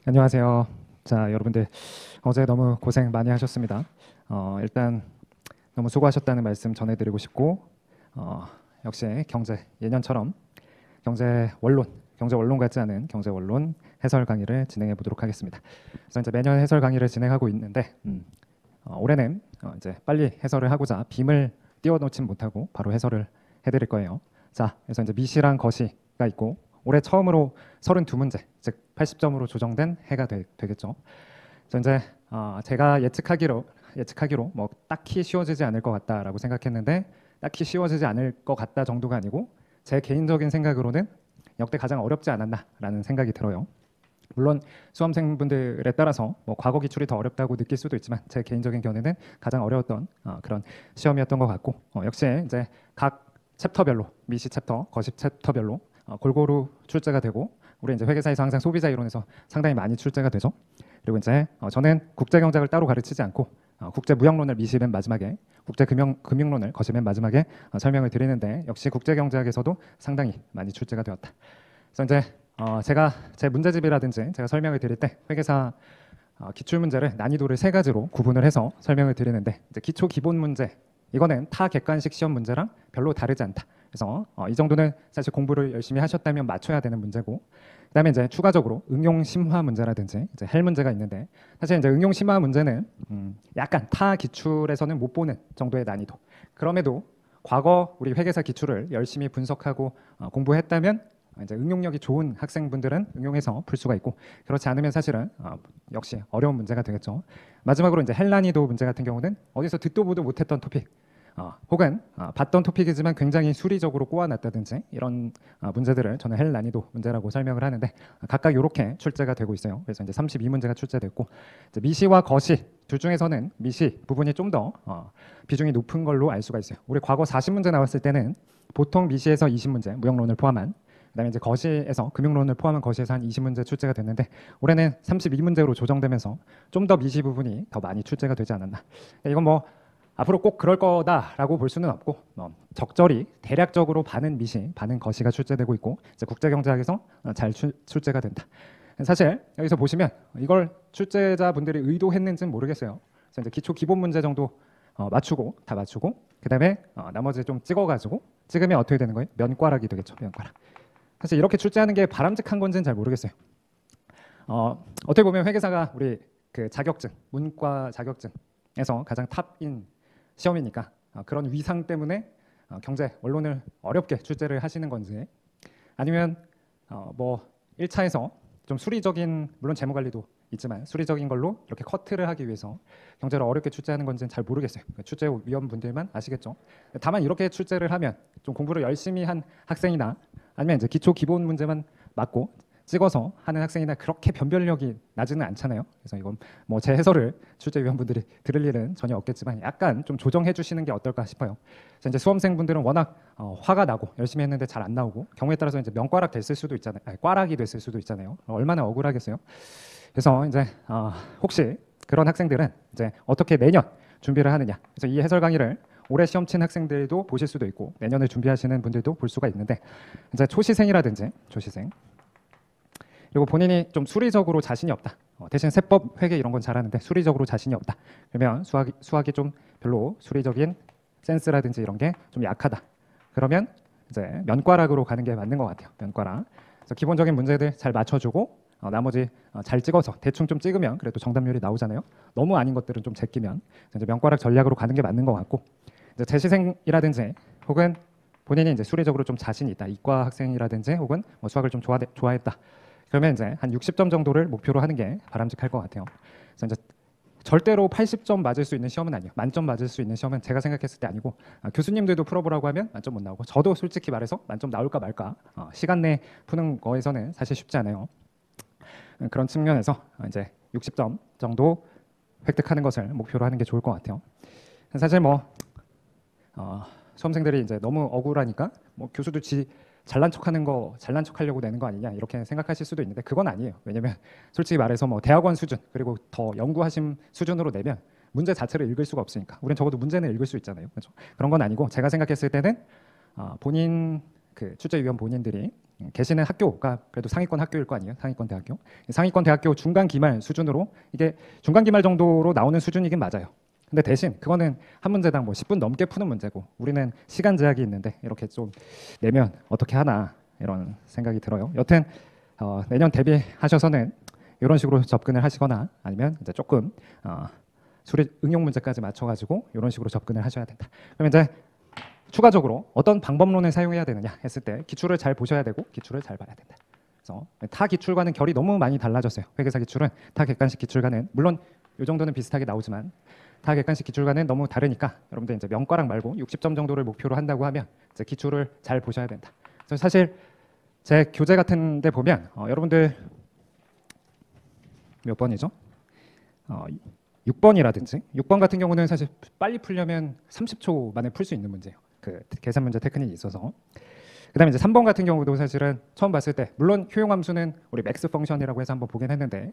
안녕하세요. 자, 여러분들 어제 너무 고생 많이 하셨습니다. 일단 너무 수고하셨다는 말씀 전해드리고 싶고, 역시 예년처럼 경제 원론, 경제 원론 같지 않은 경제 원론 해설 강의를 진행해 보도록 하겠습니다. 그래서 이제 매년 해설 강의를 진행하고 있는데, 올해는 이제 빨리 해설을 하고자 빔을 띄워놓진 못하고 바로 해설을 해드릴 거예요. 자, 그래서 이제 미시랑 거시가 있고 올해 처음으로 32문제, 즉 80점으로 조정된 해가 되겠죠. 그래서 이제 제가 예측하기로 뭐 딱히 쉬워지지 않을 것 같다라고 생각했는데 딱히 쉬워지지 않을 것 같다 정도가 아니고 제 개인적인 생각으로는 역대 가장 어렵지 않았나라는 생각이 들어요. 물론 수험생분들에 따라서 뭐 과거 기출이 더 어렵다고 느낄 수도 있지만 제 개인적인 견해는 가장 어려웠던 그런 시험이었던 것 같고, 역시 이제 각 챕터별로 미시 챕터, 거시 챕터별로 골고루 출제가 되고, 우리 이제 회계사에서 항상 소비자 이론에서 상당히 많이 출제가 되죠. 그리고 이제 저는 국제경제학을 따로 가르치지 않고 국제무역론을 미시 맨 마지막에, 국제금융론을 거시 맨 마지막에 설명을 드리는데 역시 국제경제학에서도 상당히 많이 출제가 되었다. 그래서 이제 제가 제 문제집이라든지 제가 설명을 드릴 때 회계사 기출 문제를 난이도를 세 가지로 구분을 해서 설명을 드리는데, 이제 기초 기본 문제 이거는 타 객관식 시험 문제랑 별로 다르지 않다. 그래서 이 정도는 사실 공부를 열심히 하셨다면 맞춰야 되는 문제고, 그다음에 이제 추가적으로 응용 심화 문제라든지 이제 헬 문제가 있는데, 사실 이제 응용 심화 문제는 약간 타 기출에서는 못 보는 정도의 난이도. 그럼에도 과거 우리 회계사 기출을 열심히 분석하고 공부했다면 이제 응용력이 좋은 학생분들은 응용해서 풀 수가 있고, 그렇지 않으면 사실은 역시 어려운 문제가 되겠죠. 마지막으로 이제 헬 난이도 문제 같은 경우는 어디서 듣도 보도 못했던 토픽, 혹은 봤던 토픽이지만 굉장히 수리적으로 꼬아놨다든지 이런 문제들을 저는 헬 난이도 문제라고 설명을 하는데, 각각 이렇게 출제가 되고 있어요. 그래서 이제 32문제가 출제됐고, 이제 미시와 거시 둘 중에서는 미시 부분이 좀 더 비중이 높은 걸로 알 수가 있어요. 우리 과거 40문제 나왔을 때는 보통 미시에서 20문제, 무역론을 포함한, 그다음에 이제 거시에서 금융론을 포함한 거시에서 한 20문제 출제가 됐는데, 올해는 32문제로 조정되면서 좀 더 미시 부분이 더 많이 출제가 되지 않았나. 이건 뭐 앞으로 꼭 그럴 거다라고 볼 수는 없고, 적절히 대략적으로 반은 미시, 반은 거시가 출제되고 있고, 이제 국제경제학에서 잘 출제가 된다. 사실 여기서 보시면 이걸 출제자분들이 의도했는지는 모르겠어요. 그래서 이제 기초 기본 문제 정도 맞추고 다 맞추고, 그다음에 나머지 좀 찍어가지고 찍으면 어떻게 되는 거예요? 면과락이 되겠죠. 면과락. 사실 이렇게 출제하는 게 바람직한 건지는 잘 모르겠어요. 어떻게 보면 회계사가 우리 그 자격증, 문과 자격증에서 가장 탑인 시험이니까 그런 위상 때문에 경제 원론을 어렵게 출제를 하시는 건지, 아니면 뭐 1차에서 좀 수리적인, 물론 재무 관리도 있지만 수리적인 걸로 이렇게 커트를 하기 위해서 경제를 어렵게 출제하는 건지는 잘 모르겠어요. 출제위원분들만 아시겠죠. 다만 이렇게 출제를 하면 좀 공부를 열심히 한 학생이나 아니면 이제 기초 기본 문제만 맞고 찍어서 하는 학생이나 그렇게 변별력이 낮지는 않잖아요. 그래서 이건 뭐 제 해설을 출제위원분들이 들을 일은 전혀 없겠지만 약간 좀 조정해 주시는 게 어떨까 싶어요. 그래서 이제 수험생분들은 워낙 화가 나고 열심히 했는데 잘 안 나오고, 경우에 따라서 이제 명과락 됐을 수도 있잖아요. 아니, 꽈락이 됐을 수도 있잖아요. 얼마나 억울하겠어요. 그래서 이제 혹시 그런 학생들은 이제 어떻게 내년 준비를 하느냐. 그래서 이 해설 강의를 올해 시험 친 학생들도 보실 수도 있고 내년을 준비하시는 분들도 볼 수가 있는데, 이제 초시생 그리고 본인이 좀 수리적으로 자신이 없다. 대신 세법, 회계 이런 건 잘하는데 수리적으로 자신이 없다. 그러면 수학이 좀 별로 수리적인 센스라든지 이런 게 좀 약하다. 그러면 이제 면과락으로 가는 게 맞는 것 같아요. 면과락. 그래서 기본적인 문제들 잘 맞춰주고 나머지 잘 찍어서 대충 좀 찍으면 그래도 정답률이 나오잖아요. 너무 아닌 것들은 좀 제끼면 이제 면과락 전략으로 가는 게 맞는 것 같고, 이제 재시생이라든지 혹은 본인이 이제 수리적으로 좀 자신이 있다. 이과 학생이라든지 혹은 뭐 수학을 좀 좋아했다. 그러면 이제 한 60점 정도를 목표로 하는 게 바람직할 것 같아요. 그래서 이제 절대로 80점 맞을 수 있는 시험은 아니에요. 만점 맞을 수 있는 시험은 제가 생각했을 때 아니고, 교수님들도 풀어보라고 하면 만점 못 나오고, 저도 솔직히 말해서 만점 나올까 말까 시간 내에 푸는 거에서는 사실 쉽지 않아요. 그런 측면에서 이제 60점 정도 획득하는 것을 목표로 하는 게 좋을 것 같아요. 사실 뭐 수험생들이 이제 너무 억울하니까 뭐 교수도 잘난 척하려고 내는 거 아니냐 이렇게 생각하실 수도 있는데 그건 아니에요. 왜냐면 솔직히 말해서 뭐 대학원 수준 그리고 더 연구하신 수준으로 내면 문제 자체를 읽을 수가 없으니까, 우린 적어도 문제는 읽을 수 있잖아요. 그렇죠? 그런 건 아니고 제가 생각했을 때는 본인 그 출제위원 본인들이 계시는 학교가 그래도 상위권 학교일 거 아니에요? 상위권 대학교. 상위권 대학교 중간 기말 수준으로 이게 중간 기말 정도로 나오는 수준이긴 맞아요. 근데 대신 그거는 한 문제당 뭐 10분 넘게 푸는 문제고 우리는 시간 제약이 있는데 이렇게 좀 내면 어떻게 하나 이런 생각이 들어요. 여튼 내년 대비하셔서는 이런 식으로 접근을 하시거나 아니면 이제 조금 수리 응용 문제까지 맞춰가지고 이런 식으로 접근을 하셔야 된다. 그럼 이제 추가적으로 어떤 방법론을 사용해야 되느냐 했을 때 기출을 잘 보셔야 되고 기출을 잘 봐야 된다. 그래서 타 기출과는 결이 너무 많이 달라졌어요. 회계사 기출은 타 객관식 기출과는 물론 이 정도는 비슷하게 나오지만 타 객관식 기출과는 너무 다르니까 여러분들 이제 명과락 말고 60점 정도를 목표로 한다고 하면 이제 기출을 잘 보셔야 된다. 그래서 사실 제 교재 같은데 보면 여러분들 몇 번이죠? 6번이라든지 6번 같은 경우는 사실 빨리 풀려면 30초 만에 풀 수 있는 문제예요. 그 계산 문제 테크닉이 있어서. 그다음에 이제 3번 같은 경우도 사실은 처음 봤을 때 물론 효용함수는 우리 맥스 펑션이라고 해서 한번 보긴 했는데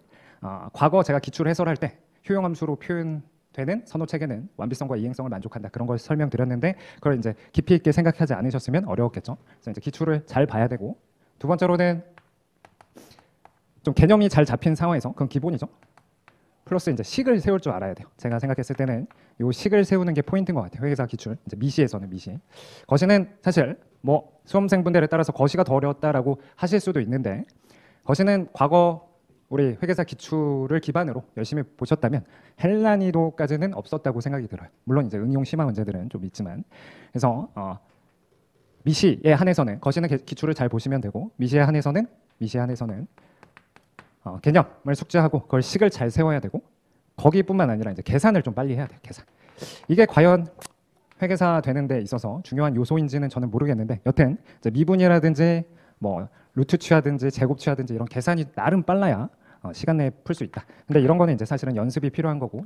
과거 제가 기출 해설할 때 효용함수로 표현되는 선호 체계는 완비성과 이행성을 만족한다 그런 걸 설명드렸는데 그걸 이제 깊이 있게 생각하지 않으셨으면 어려웠겠죠. 그래서 이제 기출을 잘 봐야 되고 두 번째로는 좀 개념이 잘 잡힌 상황에서 그건 기본이죠. 플러스 이제 식을 세울 줄 알아야 돼요. 제가 생각했을 때는 요 식을 세우는 게 포인트인 것 같아요. 회계사 기출 이제 미시에서는 미시. 거시는 사실 뭐 수험생분들에 따라서 거시가 더 어려웠다라고 하실 수도 있는데 거시는 과거 우리 회계사 기출을 기반으로 열심히 보셨다면 헬 난이도까지는 없었다고 생각이 들어요. 물론 이제 응용 심화 문제들은 좀 있지만 그래서 미시에 한해서는 거시는 기출을 잘 보시면 되고 미시에 한해서는 개념을 숙지하고 그걸 식을 잘 세워야 되고 거기뿐만 아니라 이제 계산을 좀 빨리 해야 돼요. 계산. 이게 과연 회계사 되는 데 있어서 중요한 요소인지는 저는 모르겠는데 여튼 이제 미분이라든지 뭐 루트 취하든지 제곱 취하든지 이런 계산이 나름 빨라야 시간 내에 풀 수 있다. 근데 이런 거는 이제 사실은 연습이 필요한 거고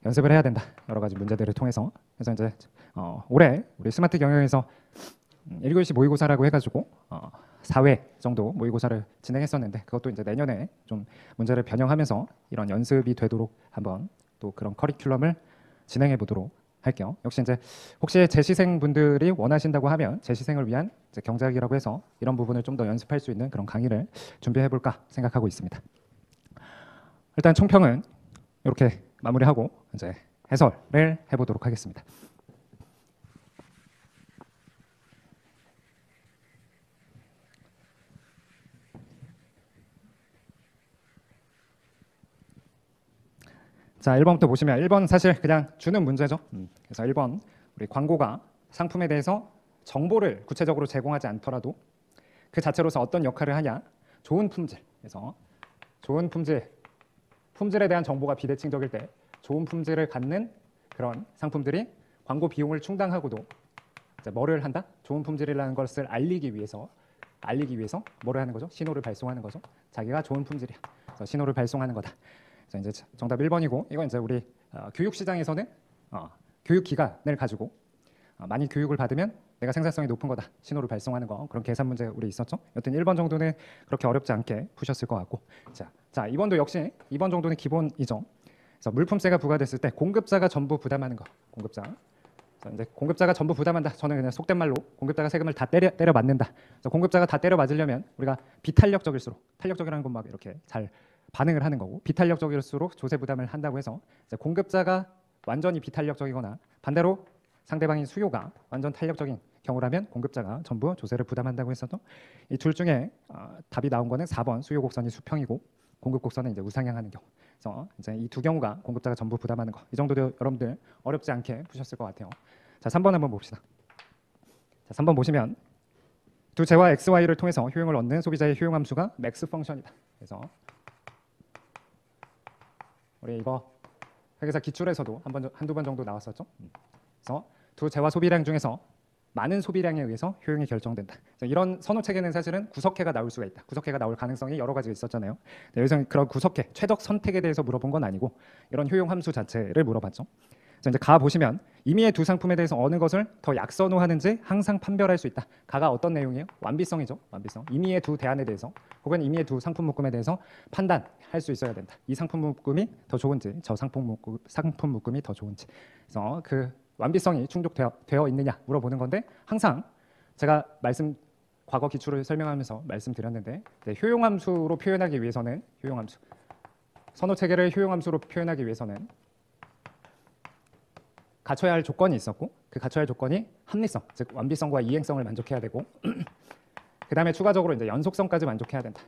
연습을 해야 된다. 여러 가지 문제들을 통해서. 그래서 이제 올해 우리 스마트 경영에서 1교시 모의고사라고 해가지고 4회 정도 모의고사를 진행했었는데 그것도 이제 내년에 좀 문제를 변형하면서 이런 연습이 되도록 한번 또 그런 커리큘럼을 진행해 보도록 할게요. 역시 이제 혹시 재시생 분들이 원하신다고 하면 재시생을 위한 이제 경제학이라고 해서 이런 부분을 좀 더 연습할 수 있는 그런 강의를 준비해 볼까 생각하고 있습니다. 일단 총평은 이렇게 마무리하고 이제 해설을 해보도록 하겠습니다. 자, 1번부터 보시면 1번 사실 그냥 주는 문제죠. 그래서 1번 우리 광고가 상품에 대해서 정보를 구체적으로 제공하지 않더라도 그 자체로서 어떤 역할을 하냐. 좋은 품질. 그래서 좋은 품질에 대한 정보가 비대칭적일 때 좋은 품질을 갖는 그런 상품들이 광고 비용을 충당하고도 이제 뭐를 한다? 좋은 품질이라는 것을 알리기 위해서 뭐를 하는 거죠? 신호를 발송하는 거죠. 자기가 좋은 품질이야. 그래서 신호를 발송하는 거다. 이제 정답 1번이고 이건 이제 우리 교육 시장에서는 교육 기간을 가지고 많이 교육을 받으면 내가 생산성이 높은 거다. 신호를 발송하는 거. 그런 계산 문제 우리 있었죠. 여튼 1번 정도는 그렇게 어렵지 않게 푸셨을 것 같고 자 2번도 역시 2번 정도는 기본이죠. 그래서 물품세가 부과됐을 때 공급자가 전부 부담하는 거. 자, 이제 공급자가 전부 부담한다. 저는 그냥 속된 말로 공급자가 세금을 다 때려 맞는다. 그래서 공급자가 다 때려 맞으려면 우리가 비탄력적일수록 탄력적이라는 건 막 이렇게 잘 반응을 하는 거고 비탄력적일수록 조세 부담을 한다고 해서 공급자가 완전히 비탄력적이거나 반대로 상대방인 수요가 완전 탄력적인 경우라면 공급자가 전부 조세를 부담한다고 했었죠. 이 둘 중에 답이 나온 거는 4번 수요 곡선이 수평이고 공급 곡선은 이제 우상향하는 경우. 그래서 이제 이 두 경우가 공급자가 전부 부담하는 거. 이 정도도 여러분들 어렵지 않게 푸셨을 것 같아요. 자, 3번 한번 봅시다. 자, 3번 보시면 두 재와 XY를 통해서 효용을 얻는 소비자의 효용함수가 맥스 펑션이다. 그래서 우리 이거 회계사 기출에서도 한두 번 정도 나왔었죠. 그래서 두 재와 소비량 중에서 많은 소비량에 의해서 효용이 결정된다. 이런 선호 체계는 사실은 구석해가 나올 수가 있다. 구석해가 나올 가능성이 여러 가지가 있었잖아요. 여기서 그런 구석해, 최적 선택에 대해서 물어본 건 아니고 이런 효용 함수 자체를 물어봤죠. 그래서 이제 가 보시면 임의의 두 상품에 대해서 어느 것을 더 약선호하는지 항상 판별할 수 있다. 가가 어떤 내용이에요? 완비성이죠. 완비성. 임의의 두 대안에 대해서 혹은 임의의 두 상품 묶음에 대해서 판단할 수 있어야 된다. 이 상품 묶음이 더 좋은지 저 상품 묶음이 더 좋은지. 그래서 그 완비성이 충족되어 있느냐 물어보는 건데 항상 제가 과거 기출을 설명하면서 말씀드렸는데 효용함수로 표현하기 위해서는 효용함수 선호 체계를 효용함수로 표현하기 위해서는 갖춰야 할 조건이 있었고 그 갖춰야 할 조건이 합리성, 즉 완비성과 이행성을 만족해야 되고 그 다음에 추가적으로 이제 연속성까지 만족해야 된다.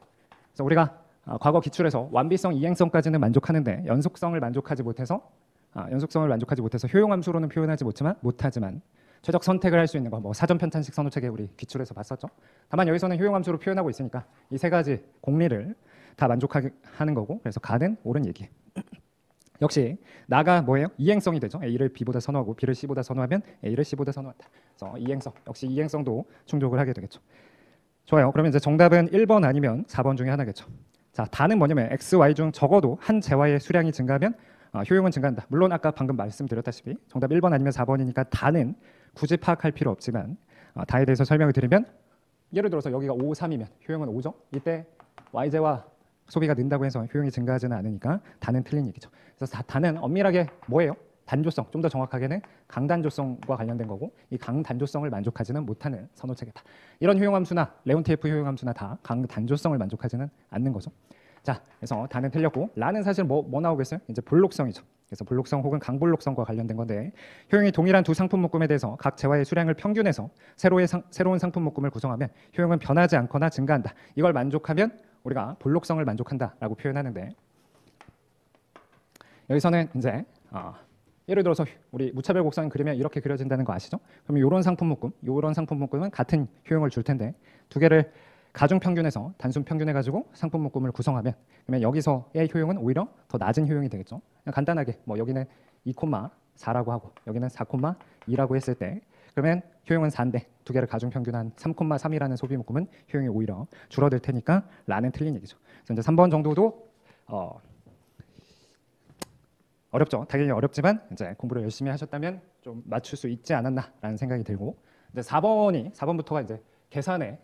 그래서 우리가 과거 기출에서 완비성, 이행성까지는 만족하는데 연속성을 만족하지 못해서 효용함수로는 표현하지 못하지만 최적 선택을 할 수 있는 거, 뭐 사전 편찬식 선호 체계 우리 기출에서 봤었죠. 다만 여기서는 효용함수로 표현하고 있으니까 이 세 가지 공리를 다 만족하게 하는 거고, 그래서 가는 옳은 얘기. 역시 나가 뭐예요? 이행성이 되죠. A를 B보다 선호하고 B를 C보다 선호하면 A를 C보다 선호한다. 그래서 이행성, 역시 이행성도 충족을 하게 되겠죠. 좋아요. 그러면 이제 정답은 1번 아니면 4번 중에 하나겠죠. 자, 다는 뭐냐면 X, Y 중 적어도 한 재화의 수량이 증가하면 효용은 증가한다. 물론 아까 방금 말씀드렸다시피 정답 1번 아니면 4번이니까 다는 굳이 파악할 필요 없지만 다에 대해서 설명을 드리면 예를 들어서 여기가 5, 3이면 효용은 5죠. 이때 Y제와 소비가 는다고 해서 효용이 증가하지는 않으니까 다는 틀린 얘기죠. 그래서 다는 엄밀하게 뭐예요? 단조성, 좀 더 정확하게는 강단조성과 관련된 거고 이 강단조성을 만족하지는 못하는 선호체계다. 이런 효용함수나 레온티에프 효용함수나 다 강단조성을 만족하지는 않는 거죠. 자, 그래서 다는 틀렸고 라는 사실 뭐 나오겠어요? 이제 볼록성이죠. 그래서 볼록성 혹은 강볼록성과 관련된 건데 효용이 동일한 두 상품 묶음에 대해서 각 재화의 수량을 평균해서 새로운 상품 묶음을 구성하면 효용은 변하지 않거나 증가한다. 이걸 만족하면 우리가 볼록성을 만족한다라고 표현하는데 여기서는 이제 예를 들어서 우리 무차별 곡선 그리면 이렇게 그려진다는 거 아시죠? 그러면 이런 상품 묶음은 같은 효용을 줄 텐데 두 개를 가중 평균해서 단순 평균해가지고 상품 묶음을 구성하면 그러면 여기서의 효용은 오히려 더 낮은 효용이 되겠죠. 그냥 간단하게 뭐 여기는 2,4라고 하고 여기는 4,2라고 했을 때 그러면 효용은 4인데 두 개를 가중 평균한 3,3이라는 소비 묶음은 효용이 오히려 줄어들 테니까 라는 틀린 얘기죠. 그래서 이제 3번 정도도 어렵죠. 당연히 어렵지만 이제 공부를 열심히 하셨다면 좀 맞출 수 있지 않았나라는 생각이 들고 이제 4번부터가 이제 계산의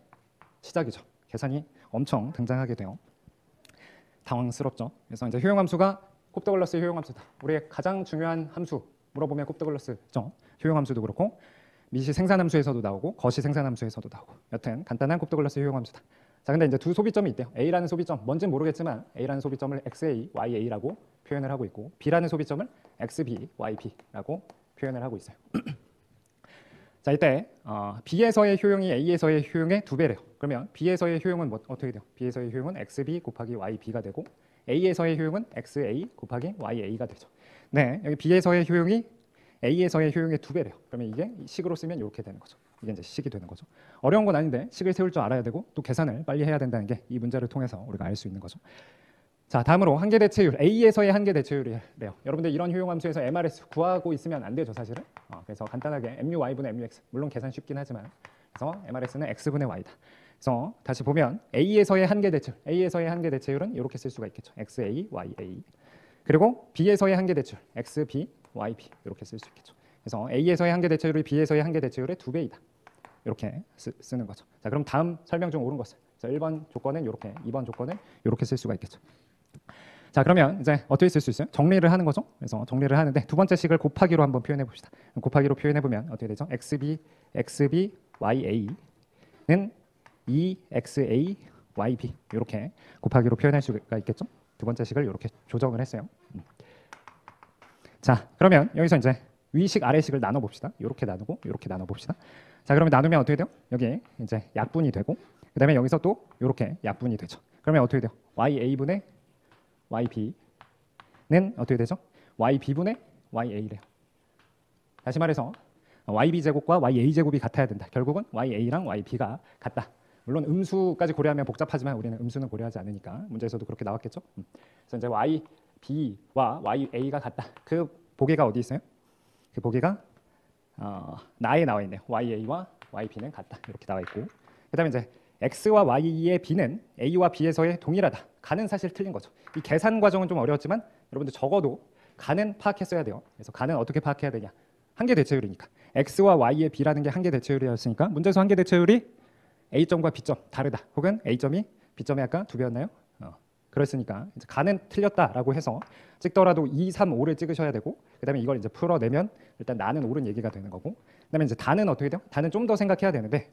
시작이죠. 계산이 엄청 등장하게 돼요. 당황스럽죠. 그래서 이제 효용함수가 곱더글러스 효용함수다. 우리의 가장 중요한 함수 물어보면 곱더글러스죠. 효용함수도 그렇고 미시 생산함수에서도 나오고 거시 생산함수에서도 나오고 여튼 간단한 곱더글러스 효용함수다. 자, 근데 이제 두 소비점이 있대요. A라는 소비점, 뭔지는 모르겠지만 A라는 소비점을 XA, YA라고 표현을 하고 있고 B라는 소비점을 XB, YB라고 표현을 하고 있어요. 자, 이때 B에서의 효용이 A에서의 효용의 2배래요. 그러면 B에서의 효용은 어떻게 돼요? B에서의 효용은 XB 곱하기 YB가 되고 A에서의 효용은 XA 곱하기 YA가 되죠. 네, 여기 B에서의 효용이 A에서의 효용의 2배래요. 그러면 이게 식으로 쓰면 이렇게 되는 거죠. 이게 이제 식이 되는 거죠. 어려운 건 아닌데 식을 세울 줄 알아야 되고 또 계산을 빨리 해야 된다는 게 이 문제를 통해서 우리가 알 수 있는 거죠. 자, 다음으로 한계 대체율, A에서의 한계 대체율이래요. 여러분들 이런 효용함수에서 MRS 구하고 있으면 안 되죠, 사실은. 그래서 간단하게 MUY분의 MUX, 물론 계산 쉽긴 하지만 그래서 MRS는 X분의 Y다. 그래서 다시 보면 A에서의 한계 대체율은 이렇게 쓸 수가 있겠죠. XA, YA. 그리고 B에서의 한계 대체율, XB, YB 이렇게 쓸 수 있겠죠. 그래서 A에서의 한계 대체율이 B에서의 한계 대체율의 2배이다. 이렇게 쓰는 거죠. 자, 그럼 다음 설명 중 옳은 것을. 자, 1번 조건은 이렇게, 2번 조건은 이렇게 쓸 수가 있겠죠. 자, 그러면 이제 어떻게 쓸 수 있어요? 정리를 하는 거죠. 그래서 정리를 하는데 두 번째 식을 곱하기로 한번 표현해 봅시다. 곱하기로 표현해 보면 어떻게 되죠? XB, YA는 EXA, YB 이렇게 곱하기로 표현할 수가 있겠죠. 두 번째 식을 이렇게 조정을 했어요. 자, 그러면 여기서 이제 위식 아래식을 나눠 봅시다. 이렇게 나누고 이렇게 나눠 봅시다. 자, 그러면 나누면 어떻게 돼요? 여기 이제 약분이 되고 그다음에 여기서 또 이렇게 약분이 되죠. 그러면 어떻게 돼요? YA분의 YB는 어떻게 되죠? YB분의 YA래요. 다시 말해서 YB 제곱과 YA 제곱이 같아야 된다. 결국은 YA랑 YB가 같다. 물론 음수까지 고려하면 복잡하지만 우리는 음수는 고려하지 않으니까 문제에서도 그렇게 나왔겠죠. 그래서 이제 YB와 YA가 같다. 그 보기가 어디 있어요? 그 보기가 나에 나와 있네요. YA와 YB는 같다. 이렇게 나와 있고 그다음에 이제 X와 Y의 B는 A와 B에서의 동일하다. 가는 사실 틀린 거죠. 이 계산 과정은 좀 어려웠지만 여러분들 적어도 가는 파악했어야 돼요. 그래서 가는 어떻게 파악해야 되냐? 한계 대체율이니까. X와 Y의 B라는 게 한계 대체율이었으니까 문제에서 한계 대체율이 A점과 B점 다르다. 혹은 A점이 B점이 아까 2배였나요? 그랬으니까 이제 가는 틀렸다라고 해서 찍더라도 2, 3, 5를 찍으셔야 되고 그다음에 이걸 이제 풀어내면 일단 나는 옳은 얘기가 되는 거고 그다음에 이제 다는 어떻게 돼요? 다는 좀 더 생각해야 되는데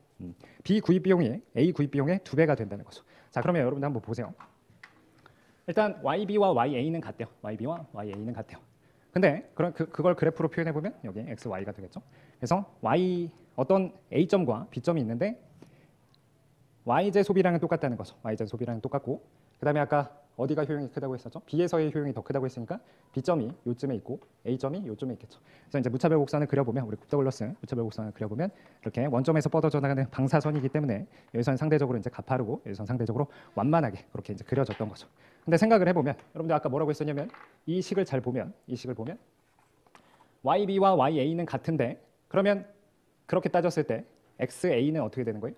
B 구입 비용이 A 구입 비용의 2배가 된다는 거죠. 자 그러면 여러분들 한번 보세요. 일단 YB와 YA는 같대요. YB와 YA는 같대요. 근데 그걸 그래프로 표현해 보면 여기 XY가 되겠죠. 그래서 Y 어떤 A점과 B점이 있는데 YJ 소비량은 똑같다는 거죠. YJ 소비량은 똑같고 그다음에 아까 어디가 효용이 크다고 했었죠? B에서의 효용이 더 크다고 했으니까 B점이 요쯤에 있고 A점이 요쯤에 있겠죠. 그래서 이제 무차별 곡선을 그려보면 우리 굽더글러스 무차별 곡선을 그려보면 이렇게 원점에서 뻗어져 나가는 방사선이기 때문에 여기서는 상대적으로 이제 가파르고 여기서는 상대적으로 완만하게 그렇게 이제 그려졌던 거죠. 근데 생각을 해보면 여러분들 아까 뭐라고 했었냐면 이 식을 보면 YB와 YA는 같은데 그러면 그렇게 따졌을 때 XA는 어떻게 되는 거예요?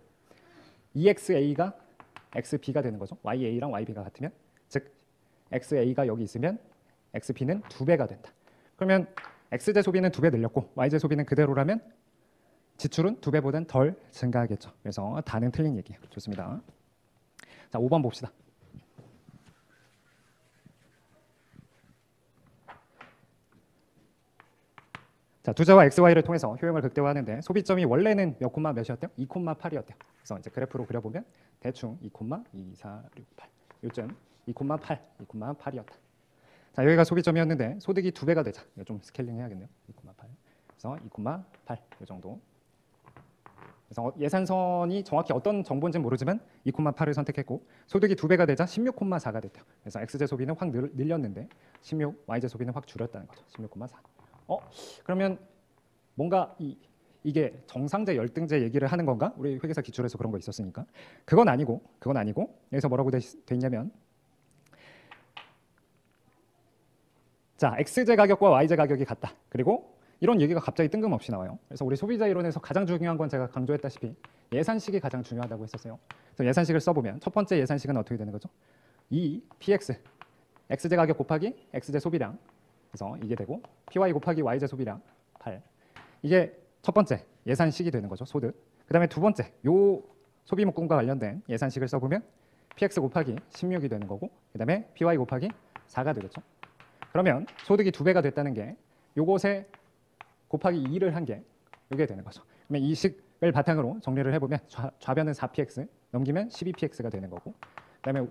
EXA가 XB가 되는 거죠. YA랑 YB가 같으면 즉 XA가 여기 있으면 XB는 2배가 된다. 그러면 XJ 소비는 2배 늘렸고 YJ 소비는 그대로라면 지출은 2배보다는 덜 증가하겠죠. 그래서 다는 틀린 얘기예요. 좋습니다. 자, 5번 봅시다. 자, 두자와 XY를 통해서 효용을 극대화하는데 소비점이 원래는 몇 콤마 몇이었대요? 2,8이었대요. 그래서 이제 그래프로 그려보면 대충 2,2468 요즘 2,8, 2,8이었다. 자, 여기가 소비점이었는데 소득이 2배가 되자. 이거 좀 스케일링 해야겠네요. 2,8. 그래서 2,8 이 정도. 그래서 예산선이 정확히 어떤 정보인지는 모르지만 2,8을 선택했고 소득이 2배가 되자 16,4가 됐대요. 그래서 XJ 소비는 확 늘렸는데 16, YJ 소비는 확 줄였다는 거죠. 16,4. 그러면 뭔가 이게 정상제 열등제 얘기를 하는 건가? 우리 회계사 기출에서 그런 거 있었으니까 그건 아니고 여기서 뭐라고 돼 있냐면 자 XJ 가격과 YJ 가격이 같다. 그리고 이런 얘기가 갑자기 뜬금없이 나와요. 그래서 우리 소비자 이론에서 가장 중요한 건 제가 강조했다시피 예산식이 가장 중요하다고 했었어요. 그래서 예산식을 써보면 첫 번째 예산식은 어떻게 되는 거죠? 2 PX XJ 가격 곱하기 XJ 소비량 그래서 이게 되고 PY 곱하기 YJ 소비량 8 이게 첫 번째 예산식이 되는 거죠. 소득. 그 다음에 두 번째 요 소비목금과 관련된 예산식을 써보면 PX 곱하기 16이 되는 거고 그 다음에 PY 곱하기 4가 되겠죠. 그러면 소득이 2배가 됐다는 게 요것에 곱하기 2를 한 게 이게 되는 거죠. 그러면 이 식을 바탕으로 정리를 해보면 좌변은 4px 넘기면 12px가 되는 거고 그 다음에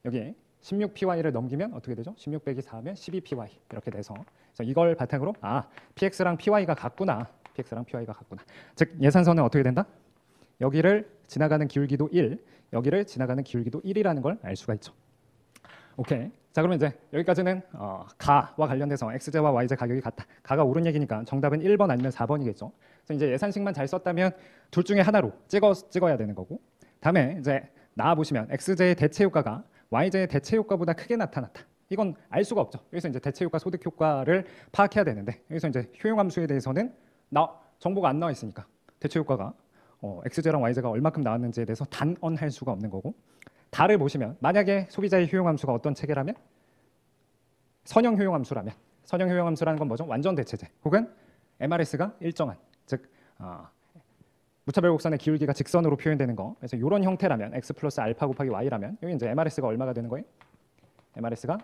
여기 16py를 넘기면 어떻게 되죠? 16 빼기 4하면 12py 이렇게 돼서 그래서 이걸 바탕으로 px랑 py가 같구나. px랑 py가 같구나. 즉 예산선은 어떻게 된다? 여기를 지나가는 기울기도 1, 여기를 지나가는 기울기도 1이라는 걸 알 수가 있죠. 오케이. 자 그러면 이제 여기까지는 가와 관련돼서 XJ와 YJ 가격이 같다. 가가 옳은 얘기니까 정답은 1번 아니면 4번이겠죠. 그래서 이제 예산식만 잘 썼다면 둘 중에 하나로 찍어야 되는 거고 다음에 이제 나와 보시면 XJ의 대체 효과가 YJ의 대체 효과보다 크게 나타났다. 이건 알 수가 없죠. 여기서 이제 대체 효과, 소득 효과를 파악해야 되는데 여기서 이제 효용 함수에 대해서는 정보가 안 나와 있으니까 대체 효과가 XJ랑 YJ가 얼마큼 나왔는지에 대해서 단언할 수가 없는 거고 다를 보시면 만약에 소비자의 효용 함수가 어떤 체계라면 선형 효용 함수라면 선형 효용 함수라는 건 뭐죠? 완전 대체제 혹은 MRS가 일정한 즉 무차별 곡선의 기울기가 직선으로 표현되는 거. 그래서 이런 형태라면 x 플러스 알파 곱하기 y라면 여기 이제 MRS가 얼마가 되는 거예요? MRS가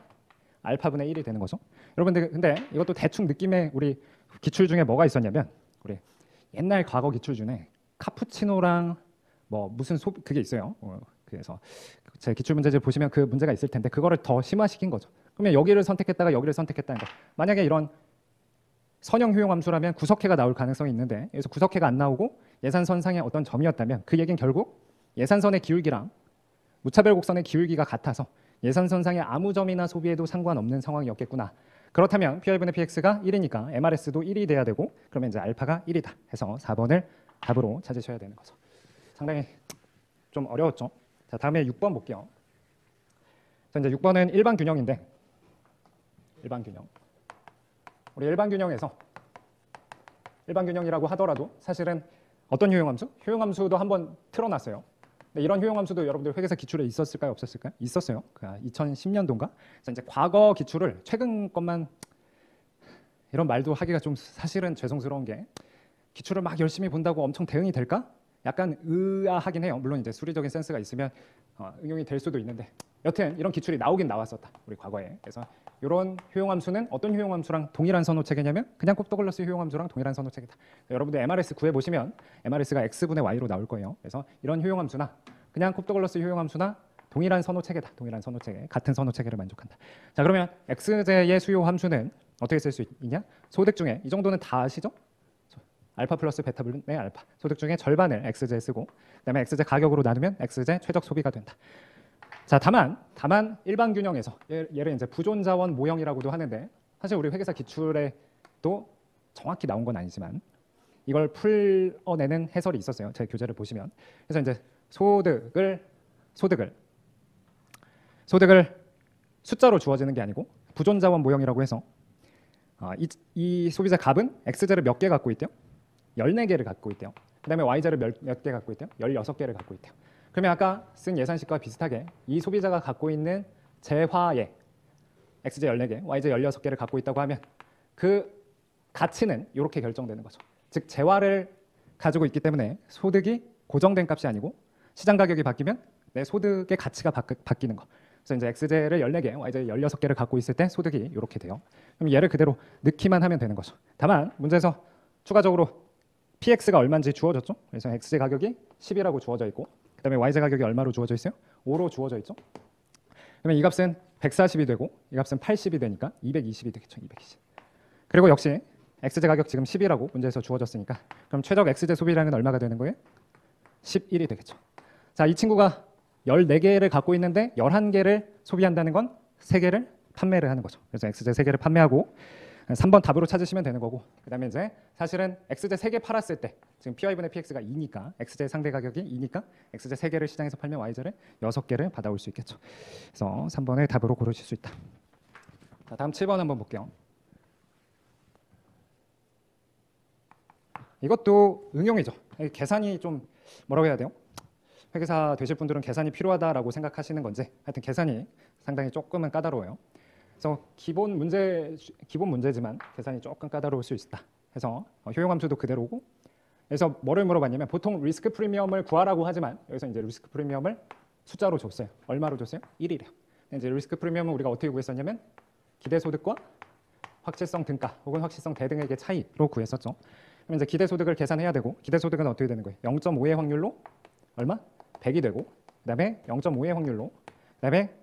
알파분의 1이 되는 거죠. 여러분들 근데 이것도 대충 느낌의 우리 기출 중에 뭐가 있었냐면 우리 옛날 과거 기출 중에 카푸치노랑 뭐 무슨 그게 있어요. 그래서 제 기출 문제집 보시면 그 문제가 있을 텐데 그거를 더 심화시킨 거죠. 그러면 여기를 선택했다가 여기를 선택했다는 거. 만약에 이런 선형 효용 함수라면 구석해가 나올 가능성이 있는데 여기서 구석해가 안 나오고 예산선상의 어떤 점이었다면 그 얘기는 결국 예산선의 기울기랑 무차별 곡선의 기울기가 같아서 예산선상의 아무 점이나 소비에도 상관없는 상황이었겠구나. 그렇다면 PR분의 PX가 1이니까 MRS도 1이 돼야 되고 그러면 이제 알파가 1이다 해서 4번을 답으로 찾으셔야 되는 거죠. 상당히 좀 어려웠죠. 자, 다음에 6번 볼게요. 자, 이제 6번은 일반 균형인데 일반 균형. 우리 일반 균형에서 일반 균형이라고 하더라도 사실은 어떤 효용함수? 효용함수도 한번 틀어놨어요. 근데 이런 효용함수도 여러분들 회계사 기출에 있었을까요? 없었을까요? 있었어요. 2010년도인가? 그래서 이제 과거 기출을 최근 것만 이런 말도 하기가 좀 사실은 죄송스러운 게 기출을 막 열심히 본다고 엄청 대응이 될까? 약간 의아하긴 해요. 물론 이제 수리적인 센스가 있으면 응용이 될 수도 있는데 여튼 이런 기출이 나오긴 나왔었다. 우리 과거에. 그래서 이런 효용함수는 어떤 효용함수랑 동일한 선호체계냐면 그냥 곱더글러스 효용함수랑 동일한 선호체계다. 여러분들 MRS 구해보시면 MRS가 x분의 y로 나올 거예요. 그래서 이런 효용함수나 그냥 곱더글러스 효용함수나 동일한 선호체계다. 동일한 선호체계, 같은 선호체계를 만족한다. 자, 그러면 x제의 수요 함수는 어떻게 쓸 수 있냐? 소득 중에 이 정도는 다 아시죠? 알파 플러스 베타 분의 알파. 소득 중에 절반을 x제에 쓰고 그다음에 x제 가격으로 나누면 x제 최적 소비가 된다. 자, 다만 일반 균형에서 얘를 이제 부존 자원 모형이라고도 하는데 사실 우리 회계사 기출에도 정확히 나온 건 아니지만 이걸 풀어내는 해설이 있었어요. 제 교재를 보시면. 그래서 이제 소득을 숫자로 주어지는 게 아니고 부존 자원 모형이라고 해서 이 소비자 값은 x제를 몇 개 갖고 있대요? 14개를 갖고 있대요. 그다음에 y제를 몇 개 갖고 있대요? 16개를 갖고 있대요. 그러면 아까 쓴 예산식과 비슷하게 이 소비자가 갖고 있는 재화의 x제 14개, y제 16개를 갖고 있다고 하면 그 가치는 이렇게 결정되는 거죠. 즉 재화를 가지고 있기 때문에 소득이 고정된 값이 아니고 시장 가격이 바뀌면 내 소득의 가치가 바뀌는 거. 그래서 이제 x제를 14개, y제 16개를 갖고 있을 때 소득이 이렇게 돼요. 그럼 얘를 그대로 넣기만 하면 되는 거죠. 다만 문제에서 추가적으로 px가 얼마인지 주어졌죠. 그래서 x제 가격이 10이라고 주어져 있고 그다음에 y제 가격이 얼마로 주어져 있어요? 5로 주어져 있죠. 그러면 이 값은 140이 되고 이 값은 80이 되니까 220이 되겠죠. 220. 그리고 역시 x제 가격 지금 10이라고 문제에서 주어졌으니까 그럼 최적 x제 소비량은 얼마가 되는 거예요? 11이 되겠죠. 자, 이 친구가 14개를 갖고 있는데 11개를 소비한다는 건 3개를 판매를 하는 거죠. 그래서 x제 3개를 판매하고 3번 답으로 찾으시면 되는 거고 그다음에 이제 사실은 x제 3개 팔았을 때 지금 py분의 px가 2니까 x제 상대 가격이 2니까 x제 3개를 시장에서 팔면 y제를 6개를 받아올 수 있겠죠. 그래서 3번을 답으로 고르실 수 있다. 자, 다음 7번 한번 볼게요. 이것도 응용이죠. 계산이 좀 뭐라고 해야 돼요? 회계사 되실 분들은 계산이 필요하다라고 생각하시는 건지 하여튼 계산이 상당히 조금은 까다로워요. 그래서 기본 문제지만 계산이 조금 까다로울 수 있다. 그래서 효용함수도 그대로고. 그래서 뭐를 물어봤냐면 보통 리스크 프리미엄을 구하라고 하지만 여기서 이제 리스크 프리미엄을 숫자로 줬어요. 얼마로 줬어요? 1이래요. 이제 리스크 프리미엄은 우리가 어떻게 구했었냐면 기대소득과 확실성 등가 혹은 확실성 대등액의 차이로 구했었죠. 그럼 이제 기대소득을 계산해야 되고 기대소득은 어떻게 되는 거예요? 0.5의 확률로 얼마? 100이 되고 그다음에 0.5의 확률로 그다음에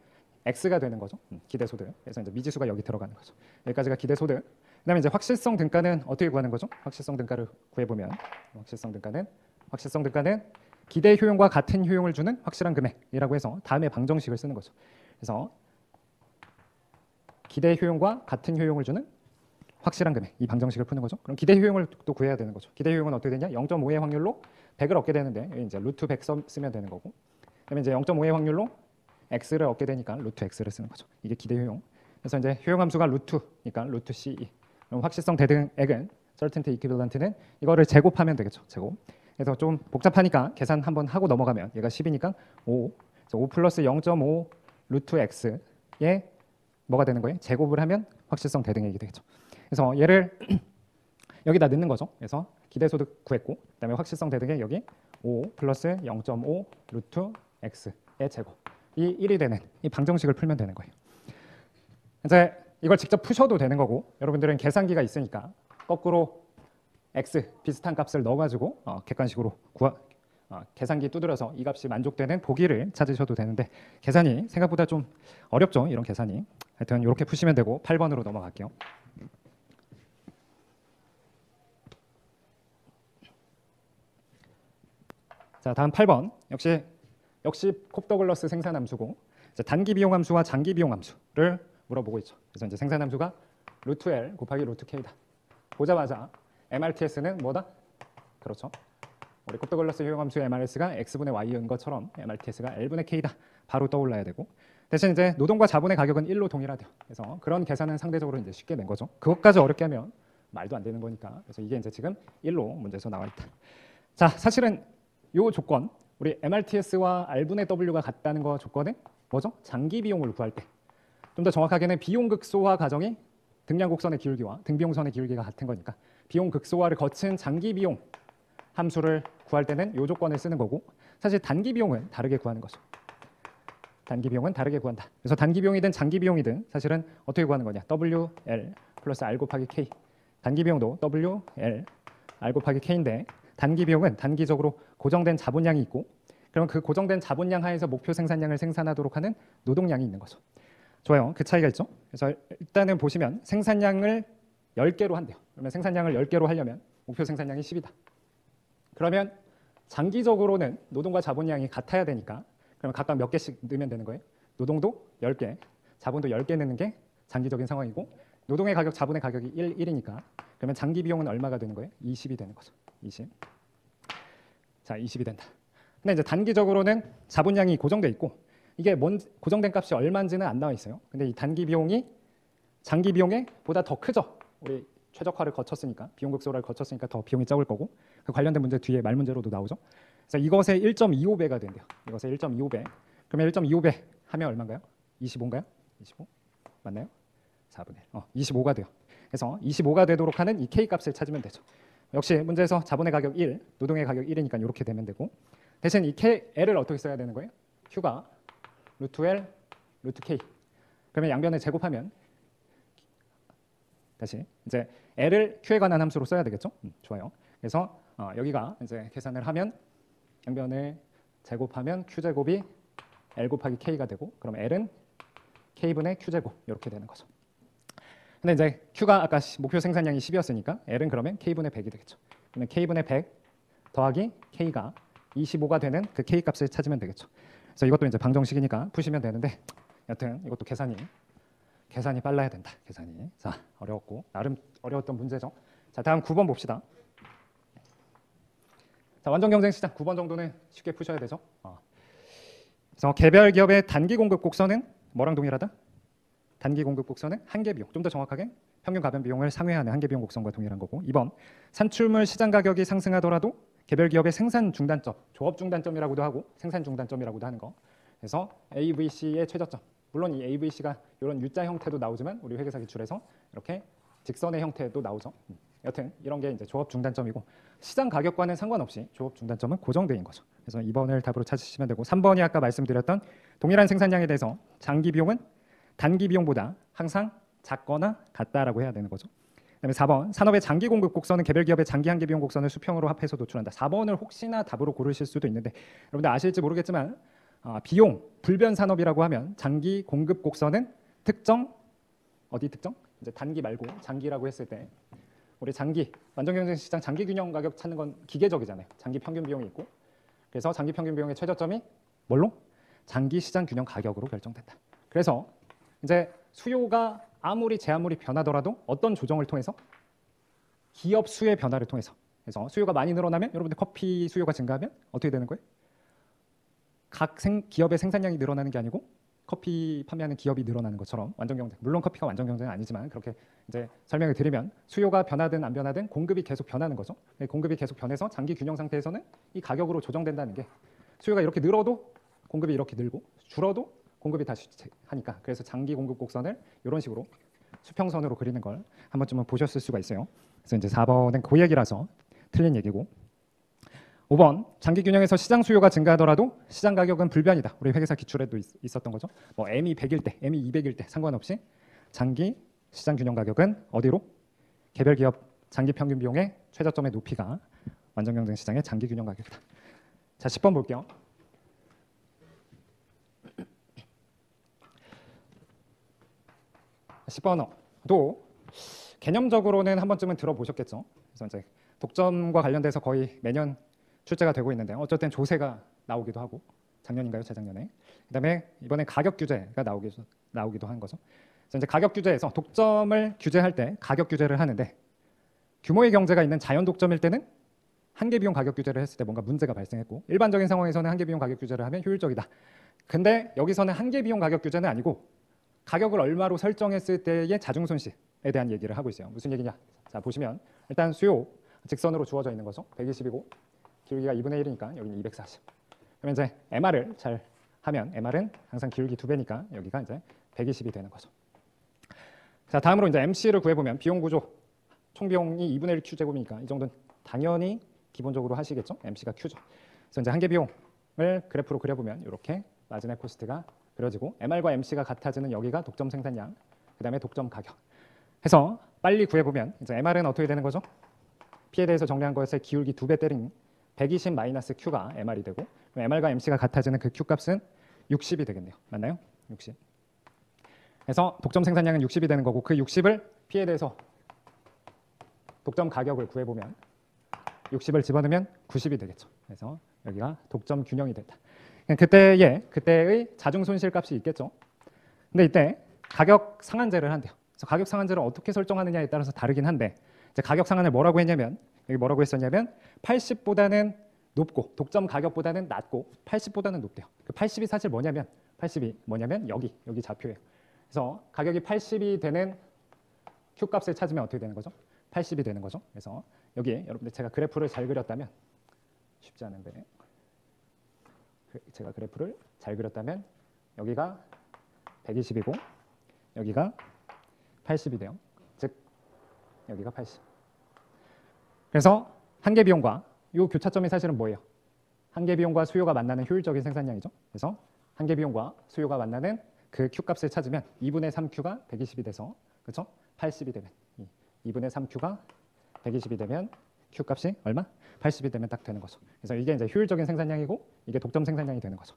x가 되는 거죠. 기대소득. 그래서 이제 미지수가 여기 들어가는 거죠. 여기까지가 기대소득. 그다음에 이제 확실성 등가는 어떻게 구하는 거죠? 확실성 등가를 구해보면 확실성 등가는 기대 효용과 같은 효용을 주는 확실한 금액이라고 해서 다음에 방정식을 쓰는 거죠. 그래서 기대 효용과 같은 효용을 주는 확실한 금액 이 방정식을 푸는 거죠. 그럼 기대 효용을 또 구해야 되는 거죠. 기대 효용은 어떻게 되냐? 0.5의 확률로 100을 얻게 되는데 이제 루트 100 쓰면 되는 거고. 그다음에 이제 0.5의 확률로 x를 얻게 되니까 루트 x를 쓰는 거죠. 이게 기대 효용. 그래서 이제 효용함수가 루트니까 루트 c2. 그럼 확실성 대등액은 certainty equivalent는 이거를 제곱하면 되겠죠. 제곱. 그래서 좀 복잡하니까 계산 한번 하고 넘어가면 얘가 10이니까 5. 그래서 5 플러스 0.5 루트 x에 뭐가 되는 거예요? 제곱을 하면 확실성 대등액이 되겠죠. 그래서 얘를 여기다 넣는 거죠. 그래서 기대소득 구했고 그다음에 확실성 대등액 여기 5 플러스 0.5 루트 x의 제곱. 이 1이 되는 이 방정식을 풀면 되는 거예요. 이제 이걸 직접 푸셔도 되는 거고 여러분들은 계산기가 있으니까 거꾸로 x 비슷한 값을 넣어가지고 객관식으로 계산기 두드려서 이 값이 만족되는 보기를 찾으셔도 되는데 계산이 생각보다 좀 어렵죠. 이런 계산이. 하여튼 이렇게 푸시면 되고 8번으로 넘어갈게요. 자, 다음 8번 역시 콥더글러스 생산함수고 단기 비용함수와 장기 비용함수를 물어보고 있죠. 그래서 이제 생산함수가 루트 L 곱하기 루트 K다. 보자마자 MRTS는 뭐다? 그렇죠. 우리 콥더글러스 효용함수 MRS가 X분의 Y인 것처럼 MRTS가 L분의 K다. 바로 떠올라야 되고 대신 이제 노동과 자본의 가격은 1로 동일하대요. 그래서 그런 계산은 상대적으로 이제 쉽게 낸 거죠. 그것까지 어렵게 하면 말도 안 되는 거니까. 그래서 이게 이제 지금 1로 문제에서 나와 있다. 자, 사실은 요 조건 우리 MRTS와 R분의 W가 같다는 거 조건은 뭐죠? 장기 비용을 구할 때 좀 더 정확하게는 비용 극소화 과정이 등량 곡선의 기울기와 등비용선의 기울기가 같은 거니까 비용 극소화를 거친 장기 비용 함수를 구할 때는 요 조건을 쓰는 거고 사실 단기 비용은 다르게 구하는 거죠. 단기 비용은 다르게 구한다. 그래서 단기 비용이든 장기 비용이든 사실은 어떻게 구하는 거냐? WL 플러스 R 곱하기 K. 단기 비용도 WL R 곱하기 K인데 단기 비용은 단기적으로 고정된 자본량이 있고 그럼 그 고정된 자본량 하에서 목표 생산량을 생산하도록 하는 노동량이 있는 거죠. 좋아요. 그 차이가 있죠. 그래서 일단은 보시면 생산량을 10개로 한대요. 그러면 생산량을 10개로 하려면 목표 생산량이 10이다. 그러면 장기적으로는 노동과 자본량이 같아야 되니까 그러면 각각 몇 개씩 넣으면 되는 거예요. 노동도 10개, 자본도 10개 넣는 게 장기적인 상황이고 노동의 가격, 자본의 가격이 1이니까 그러면 장기 비용은 얼마가 되는 거예요? 20이 되는 거죠. 20. 자, 20이 된다. 근데 이제 단기적으로는 자본량이 고정돼 있고 이게 고정된 값이 얼마인지는 안 나와 있어요. 근데 이 단기 비용이 장기 비용에 보다 더 크죠. 우리 최적화를 거쳤으니까 비용극소화를 거쳤으니까 더 비용이 적을 거고 그 관련된 문제 뒤에 말 문제로도 나오죠. 그래서 이것의 1.25배가 된대요. 이것의 1.25배. 그러면 1.25배 하면 얼마인가요? 25인가요? 25? 맞나요? 4분의 1. 25가 돼요. 그래서 25가 되도록 하는 이 K 값을 찾으면 되죠. 역시 문제에서 자본의 가격 1, 노동의 가격 1이니까 이렇게 되면 되고 대신 이 L을 어떻게 써야 되는 거예요? Q가 루트 L, 루트 K. 그러면 양변을 제곱하면 다시 이제 L을 Q에 관한 함수로 써야 되겠죠? 좋아요. 그래서 여기가 이제 계산을 하면 양변을 제곱하면 Q제곱이 L 곱하기 K가 되고 그럼 L은 K분의 Q제곱 이렇게 되는 거죠. 근데 이제 Q가 아까 목표 생산량이 10이었으니까 L은 그러면 K분의 100이 되겠죠. 그러면 K분의 100 더하기 K가 25가 되는 그 K 값을 찾으면 되겠죠. 그래서 이것도 이제 방정식이니까 푸시면 되는데 여튼 이것도 계산이 빨라야 된다. 계산이. 자, 어려웠고 나름 어려웠던 문제죠. 자, 다음 9번 봅시다. 자, 완전 경쟁 시장 9번 정도는 쉽게 푸셔야 되죠. 그래서 개별 기업의 단기 공급 곡선은 뭐랑 동일하다? 단기 공급 곡선은 한계 비용. 좀 더 정확하게 평균 가변 비용을 상회하는 한계 비용 곡선과 동일한 거고. 2번 산출물 시장 가격이 상승하더라도 개별 기업의 생산 중단점, 조업 중단점이라고도 하고 생산 중단점이라고도 하는 거. 그래서 AVC의 최저점. 물론 이 AVC가 이런 U자 형태도 나오지만 우리 회계사 기출에서 이렇게 직선의 형태도 나오죠. 여튼 이런 게 이제 조업 중단점이고 시장 가격과는 상관없이 조업 중단점은 고정되는 거죠. 그래서 2번을 답으로 찾으시면 되고 3번이 아까 말씀드렸던 동일한 생산량에 대해서 장기 비용은 단기 비용보다 항상 작거나 같다라고 해야 되는 거죠. 그다음에 4번 산업의 장기 공급 곡선은 개별 기업의 장기 한계 비용 곡선을 수평으로 합해서 노출한다. 4번을 혹시나 답으로 고르실 수도 있는데 여러분들 아실지 모르겠지만 비용 불변 산업이라고 하면 장기 공급 곡선은 특정 어디 특정? 이제 단기 말고 장기라고 했을 때 우리 장기 완전 경쟁 시장 장기 균형 가격 찾는 건 기계적이잖아요. 장기 평균 비용이 있고 그래서 장기 평균 비용의 최저점이 뭘로? 장기 시장 균형 가격으로 결정된다. 그래서 이제 수요가 아무리 변하더라도 어떤 조정을 통해서 기업 수의 변화를 통해서 그래서 수요가 많이 늘어나면 여러분들 커피 수요가 증가하면 어떻게 되는 거예요? 각 기업의 생산량이 늘어나는 게 아니고 커피 판매하는 기업이 늘어나는 것처럼 완전 경쟁 물론 커피가 완전 경쟁은 아니지만 그렇게 이제 설명을 드리면 수요가 변하든 안 변하든 공급이 계속 변하는 거죠. 공급이 계속 변해서 장기 균형 상태에서는 이 가격으로 조정된다는 게 수요가 이렇게 늘어도 공급이 이렇게 늘고 줄어도 공급이 다시 하니까 그래서 장기 공급 곡선을 이런 식으로 수평선으로 그리는 걸 한 번쯤은 보셨을 수가 있어요. 그래서 이제 4번은 그 얘기라서 틀린 얘기고 5번 장기 균형에서 시장 수요가 증가하더라도 시장 가격은 불변이다. 우리 회계사 기출에도 있었던 거죠. 뭐 M이 100일 때, M이 200일 때 상관없이 장기 시장 균형 가격은 어디로? 개별 기업 장기 평균 비용의 최저점의 높이가 완전 경쟁 시장의 장기 균형 가격이다. 자, 10번 볼게요. 10번도 개념적으로는 한 번쯤은 들어보셨겠죠. 그래서 이제 독점과 관련돼서 거의 매년 출제가 되고 있는데 어쨌든 조세가 나오기도 하고 작년인가요, 재작년에. 그다음에 이번에 가격 규제가 나오기도 한 거죠. 그래서 이제 가격 규제에서 독점을 규제할 때 가격 규제를 하는데 규모의 경제가 있는 자연 독점일 때는 한계 비용 가격 규제를 했을 때 뭔가 문제가 발생했고 일반적인 상황에서는 한계 비용 가격 규제를 하면 효율적이다. 근데 여기서는 한계 비용 가격 규제는 아니고 가격을 얼마로 설정했을 때의 자중 손실에 대한 얘기를 하고 있어요. 무슨 얘기냐? 자, 보시면 일단 수요 직선으로 주어져 있는 거죠. 120이고 기울기가 2분의 1이니까 여기는 240. 그러면 이제 MR을 잘 하면 MR은 항상 기울기 2배니까 여기가 이제 120이 되는 거죠. 자, 다음으로 이제 MC를 구해보면 비용 구조 총 비용이 2분의 1 Q제곱이니까 이 정도는 당연히 기본적으로 하시겠죠? MC가 Q죠. 그래서 이제 한계 비용을 그래프로 그려보면 이렇게 마진의 코스트가 그려지고 MR과 MC가 같아지는 여기가 독점 생산량, 그다음에 독점 가격. 해서 빨리 구해보면 이제 MR은 어떻게 되는 거죠? P에 대해서 정리한 것에 기울기 2배 때린 120 마이너스 Q가 MR이 되고 MR과 MC가 같아지는 그 Q 값은 60이 되겠네요. 맞나요? 60. 그래서 독점 생산량은 60이 되는 거고 그 60을 P에 대해서 독점 가격을 구해보면 60을 집어넣으면 90이 되겠죠. 그래서 여기가 독점 균형이 된다. 그때의 자중 손실 값이 있겠죠. 근데 이때 가격 상한제를 한대요. 그래서 가격 상한제를 어떻게 설정하느냐에 따라서 다르긴 한데 이제 가격 상한을 뭐라고 했냐면 여기 뭐라고 했었냐면 80보다는 높고 독점 가격보다는 낮고 80보다는 높대요. 그 80이 사실 뭐냐면 80이 뭐냐면 여기 좌표예요. 그래서 가격이 80이 되는 Q 값을 찾으면 어떻게 되는 거죠? 80이 되는 거죠. 그래서 여기 여러분들 제가 그래프를 잘 그렸다면 쉽지 않은데 제가 그래프를 잘 그렸다면 여기가 120이고 여기가 80이 돼요. 즉 여기가 80. 그래서 한계 비용과 이 교차점이 사실은 뭐예요? 한계 비용과 수요가 만나는 효율적인 생산량이죠. 그래서 한계 비용과 수요가 만나는 그 Q 값을 찾으면 2분의 3Q가 120이 돼서 그렇죠? 80이 되면 2분의 3Q가 120이 되면 Q 값이 얼마? 80이 되면 딱 되는 거죠. 그래서 이게 이제 효율적인 생산량이고 이게 독점 생산량이 되는 거죠.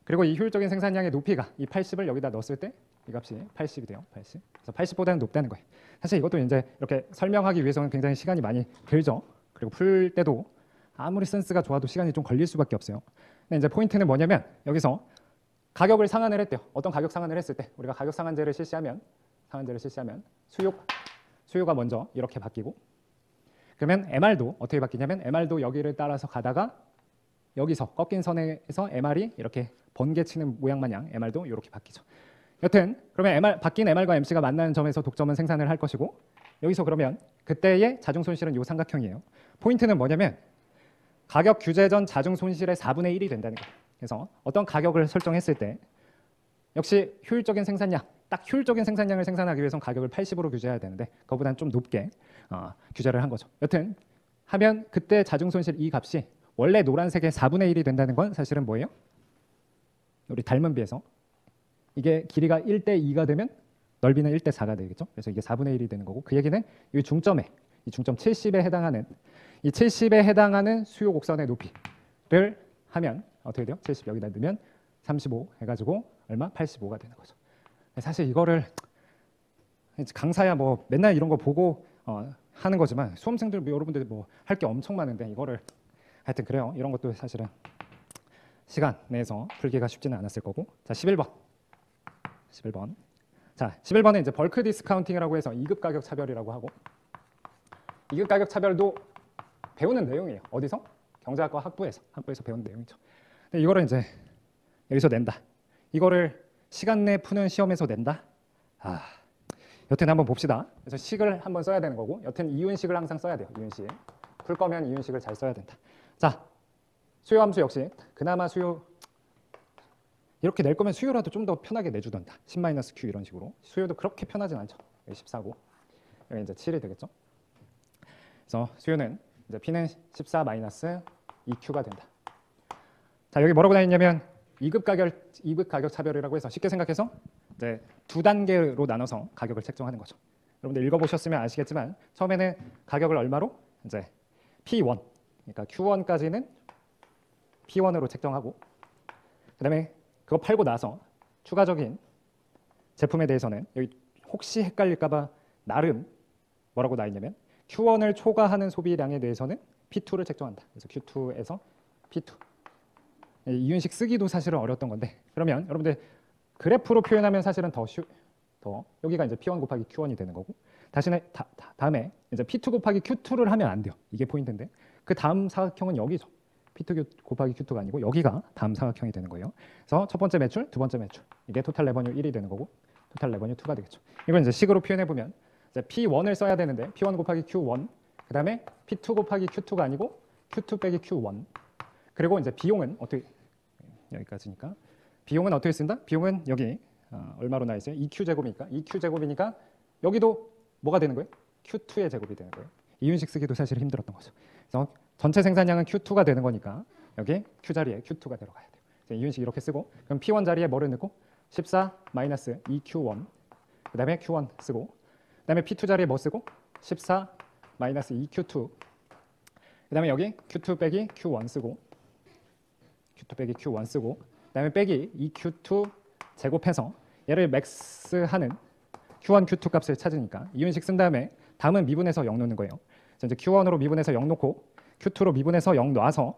그리고 이 효율적인 생산량의 높이가 이 80을 여기다 넣었을 때 이 값이 80이 돼요. 80. 그래서 80보다는 높다는 거예요. 사실 이것도 이제 이렇게 설명하기 위해서는 굉장히 시간이 많이 들죠. 그리고 풀 때도 아무리 센스가 좋아도 시간이 좀 걸릴 수밖에 없어요. 근데 이제 포인트는 뭐냐면 여기서 가격을 상한을 했대요. 어떤 가격 상한을 했을 때 우리가 가격 상한제를 실시하면 수요가 먼저 이렇게 바뀌고 그러면 MR도 어떻게 바뀌냐면 MR도 여기를 따라서 가다가 여기서 꺾인 선에서 MR이 이렇게 번개치는 모양 마냥 MR도 이렇게 바뀌죠. 여튼 그러면 바뀐 MR과 MC가 만나는 점에서 독점은 생산을 할 것이고 여기서 그러면 그때의 자중 손실은 이 삼각형이에요. 포인트는 뭐냐면 가격 규제 전 자중 손실의 4분의 1이 된다는 거예요. 그래서 어떤 가격을 설정했을 때 역시 효율적인 생산량, 딱 효율적인 생산량을 생산하기 위해서는 가격을 80으로 규제해야 되는데 그거보다는 좀 높게 규제를 한 거죠. 여튼 하면 그때 자중 손실 이 값이 원래 노란색의 4분의 1이 된다는 건 사실은 뭐예요? 우리 닮은 비에서 이게 길이가 1대 2가 되면 넓이는 1대 4가 되겠죠. 그래서 이게 4분의 1이 되는 거고 그 얘기는 이 중점에 이 중점 70에 해당하는 이 70에 해당하는 수요 곡선의 높이를 하면 어떻게 돼요? 70 여기다 넣으면 35 해가지고 얼마? 85가 되는 거죠. 사실 이거를 강사야 뭐 맨날 이런 거 보고 하는 거지만 수험생들 여러분들 뭐 할 게 엄청 많은데 이거를 하여튼 그래요. 이런 것도 사실은 시간 내에서 풀기가 쉽지는 않았을 거고. 자, 11번. 자, 11번은 이제 벌크 디스카운팅이라고 해서 2급 가격 차별이라고 하고 2급 가격 차별도 배우는 내용이에요. 어디서? 경제학과 학부에서 배우는 내용이죠. 근데 이거를 이제 여기서 낸다. 이거를 시간 내에 푸는 시험에서 낸다. 여튼 한번 봅시다. 그래서 식을 한번 써야 되는 거고 여튼 이윤식을 항상 써야 돼요. 이윤식. 풀 거면 이윤식을 잘 써야 된다. 자, 수요 함수 역시 그나마 수요 이렇게 낼 거면 수요라도 좀 더 편하게 내주던다. 10-Q 이런 식으로. 수요도 그렇게 편하진 않죠. 여기 14고 여기 이제 7이 되겠죠. 그래서 수요는 이제 P는 14-2Q가 된다. 자, 여기 뭐라고 나있냐면 2급 가격 차별이라고 해서 쉽게 생각해서 이제 두 단계로 나눠서 가격을 책정하는 거죠. 여러분들 읽어보셨으면 아시겠지만 처음에는 가격을 얼마로? 이제 P1, 그러니까 Q1까지는 P1으로 책정하고 그다음에 그거 팔고 나서 추가적인 제품에 대해서는 여기 혹시 헷갈릴까봐 나름 뭐라고 나있냐면 Q1을 초과하는 소비량에 대해서는 P2를 책정한다. 그래서 Q2에서 P2. 이윤식 쓰기도 사실은 어려웠던 건데 그러면 여러분들 그래프로 표현하면 사실은 더 여기가 이제 P1 곱하기 Q1이 되는 거고 다음에 이제 P2 곱하기 Q2를 하면 안 돼요. 이게 포인트인데 그 다음 사각형은 여기죠. P2 곱하기 Q2가 아니고 여기가 다음 사각형이 되는 거예요. 그래서 첫 번째 매출, 두 번째 매출 이게 토탈 레버뉴 1이 되는 거고 토탈 레버뉴 2가 되겠죠. 이건 이제 식으로 표현해 보면 이제 P1을 써야 되는데 P1 곱하기 Q1 그다음에 P2 곱하기 Q2가 아니고 Q2 빼기 Q1 그리고 이제 비용은 어떻게 여기까지니까 비용은 어떻게 쓴다? 비용은 여기 얼마로 나 있어요? 2Q 제곱이니까 2Q 제곱이니까 여기도 뭐가 되는 거예요? Q2의 제곱이 되는 거예요. 이윤식 쓰기도 사실 힘들었던 거죠. 그래서 전체 생산량은 Q2가 되는 거니까 여기 Q 자리에 Q2가 들어가야 돼요. 이윤식 이렇게 쓰고 그럼 P1 자리에 뭐를 넣고 14 마이너스 2Q1 그 다음에 Q1 쓰고 그 다음에 P2 자리에 뭐 쓰고 14 마이너스 2Q2 그 다음에 여기 Q2 빼기 Q1 쓰고 Q2 빼기 Q1 쓰고 그 다음에 빼기 2Q2 제곱해서 얘를 맥스하는 Q1, Q2 값을 찾으니까 이윤식 쓴 다음에 다음은 미분해서 0 놓는 거예요. 그래서 이제 Q1으로 미분해서 0 놓고 Q2로 미분해서 0 놔서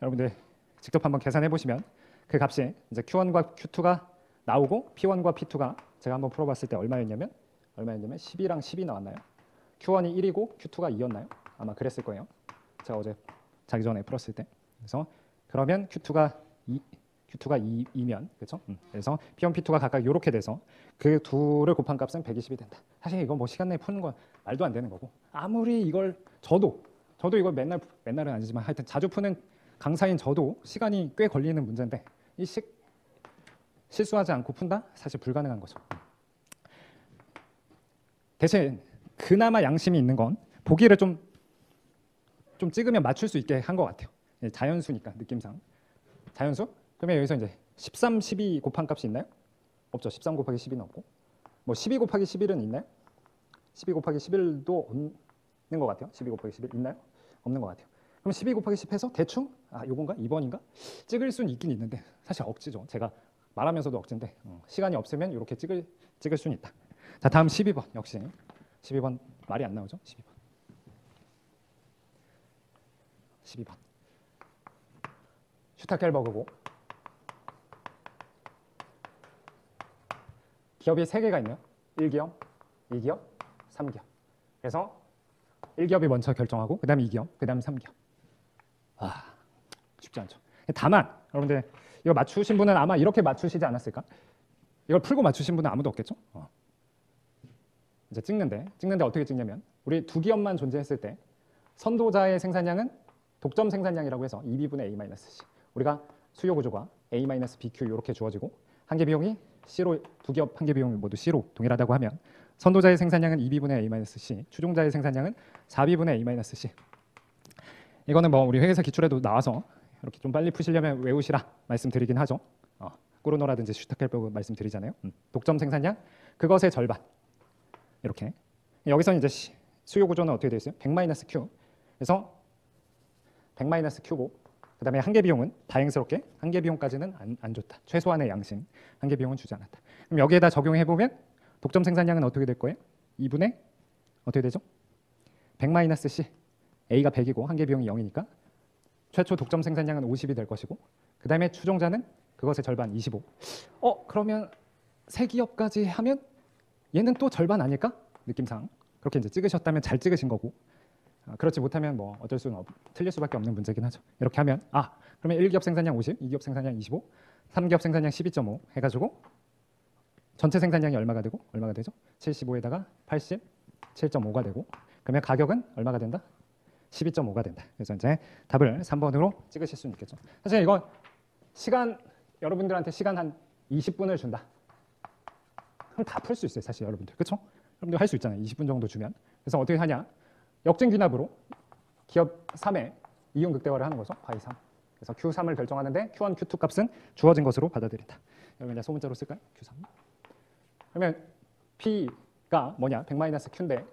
여러분들 직접 한번 계산해 보시면 그 값이 이제 Q1과 Q2가 나오고 P1과 P2가 제가 한번 풀어봤을 때 얼마였냐면 12랑 10이 나왔나요? Q1이 1이고 Q2가 2였나요? 아마 그랬을 거예요. 제가 어제 자기 전에 풀었을 때. 그래서 그러면 Q2가 2면 그렇죠? 그래서 P1, P2가 각각 이렇게 돼서 그 둘을 곱한 값은 120이 된다. 사실 이거 뭐 시간 내에 푸는 건 말도 안 되는 거고 아무리 이걸 저도 이걸 맨날은 아니지만 하여튼 자주 푸는 강사인 저도 시간이 꽤 걸리는 문제인데 이 실수하지 않고 푼다? 사실 불가능한 거죠. 대신 그나마 양심이 있는 건 보기를 좀 찍으면 맞출 수 있게 한 것 같아요. 자연수니까 느낌상. 자연수? 그러면 여기서 이제 13, 12 곱한 값이 있나요? 없죠. 13 곱하기 12는 없고. 뭐 12 곱하기 11은 있나요? 12 곱하기 11도 없는 것 같아요. 12 곱하기 11 있나요? 없는 것 같아요. 그럼 12 곱하기 10 해서 대충 요건가? 2번인가? 찍을 수는 있긴 있는데 사실 억지죠. 제가 말하면서도 억지인데 시간이 없으면 이렇게 찍을 수는 있다. 자, 다음 12번 역시 12번 말이 안 나오죠? 12번 슈타켈버그고 기업이 3개가 있네요. 1기업, 2기업, 3기업. 그래서 1기업이 먼저 결정하고 그 다음에 2기업, 그 다음에 3기업. 쉽지 않죠. 다만 여러분들 이거 맞추신 분은 아마 이렇게 맞추시지 않았을까? 이걸 풀고 맞추신 분은 아무도 없겠죠? 이제 찍는데 어떻게 찍냐면 우리 두 기업만 존재했을 때 선도자의 생산량은 독점 생산량이라고 해서 2B분의 A-C. 우리가 수요 구조가 A-BQ 이렇게 주어지고 한계 비용이 C로 두 기업 한계 비용이 모두 C로 동일하다고 하면 선도자의 생산량은 2B분의 A-C, 추종자의 생산량은 4B분의 A-C. 이거는 뭐 우리 회계사 기출에도 나와서 이렇게 좀 빨리 푸시려면 외우시라 말씀드리긴 하죠. 꾸르노라든지 슈타켈버그 말씀드리잖아요. 독점 생산량 그것의 절반 이렇게. 여기서 이제 수요 구조는 어떻게 되어 있어요? 100-Q. 그래서 100-Q고 그다음에 한계 비용은 다행스럽게 한계 비용까지는 안 줬다. 최소한의 양심 한계 비용은 주지 않았다. 그럼 여기에다 적용해 보면 독점 생산량은 어떻게 될 거예요? 2분의 어떻게 되죠? 100-C. A가 100이고 한계 비용이 0이니까 최초 독점 생산량은 50이 될 것이고 그 다음에 추종자는 그것의 절반 25. 그러면 세 기업까지 하면 얘는 또 절반 아닐까? 느낌상 그렇게 이제 찍으셨다면 잘 찍으신 거고 그렇지 못하면 뭐 어쩔 수는 틀릴 수밖에 없는 문제긴 하죠. 이렇게 하면 그러면 1기업 생산량 50, 2기업 생산량 25, 3기업 생산량 12.5 해가지고 전체 생산량이 얼마가 되죠? 75에다가 87.5가 되고 그러면 가격은 얼마가 된다? 12.5가 된다. 그래서 이제 답을 3번으로 찍으실 수 있겠죠. 사실 이건 여러분들한테 시간 한 20분을 준다. 그럼 다 풀 수 있어요, 사실 여러분들. 그렇죠? 여러분들 할 수 있잖아요. 20분 정도 주면. 그래서 어떻게 하냐? 역진 귀납으로 기업 3의 이윤 극대화를 하는 거죠. 파이 3. 그래서 Q3을 결정하는데 Q1, Q2 값은 주어진 것으로 받아들인다. 여러분 이제 소문자로 쓸까요? Q3. 그러면 P가 뭐냐? 100-Q인데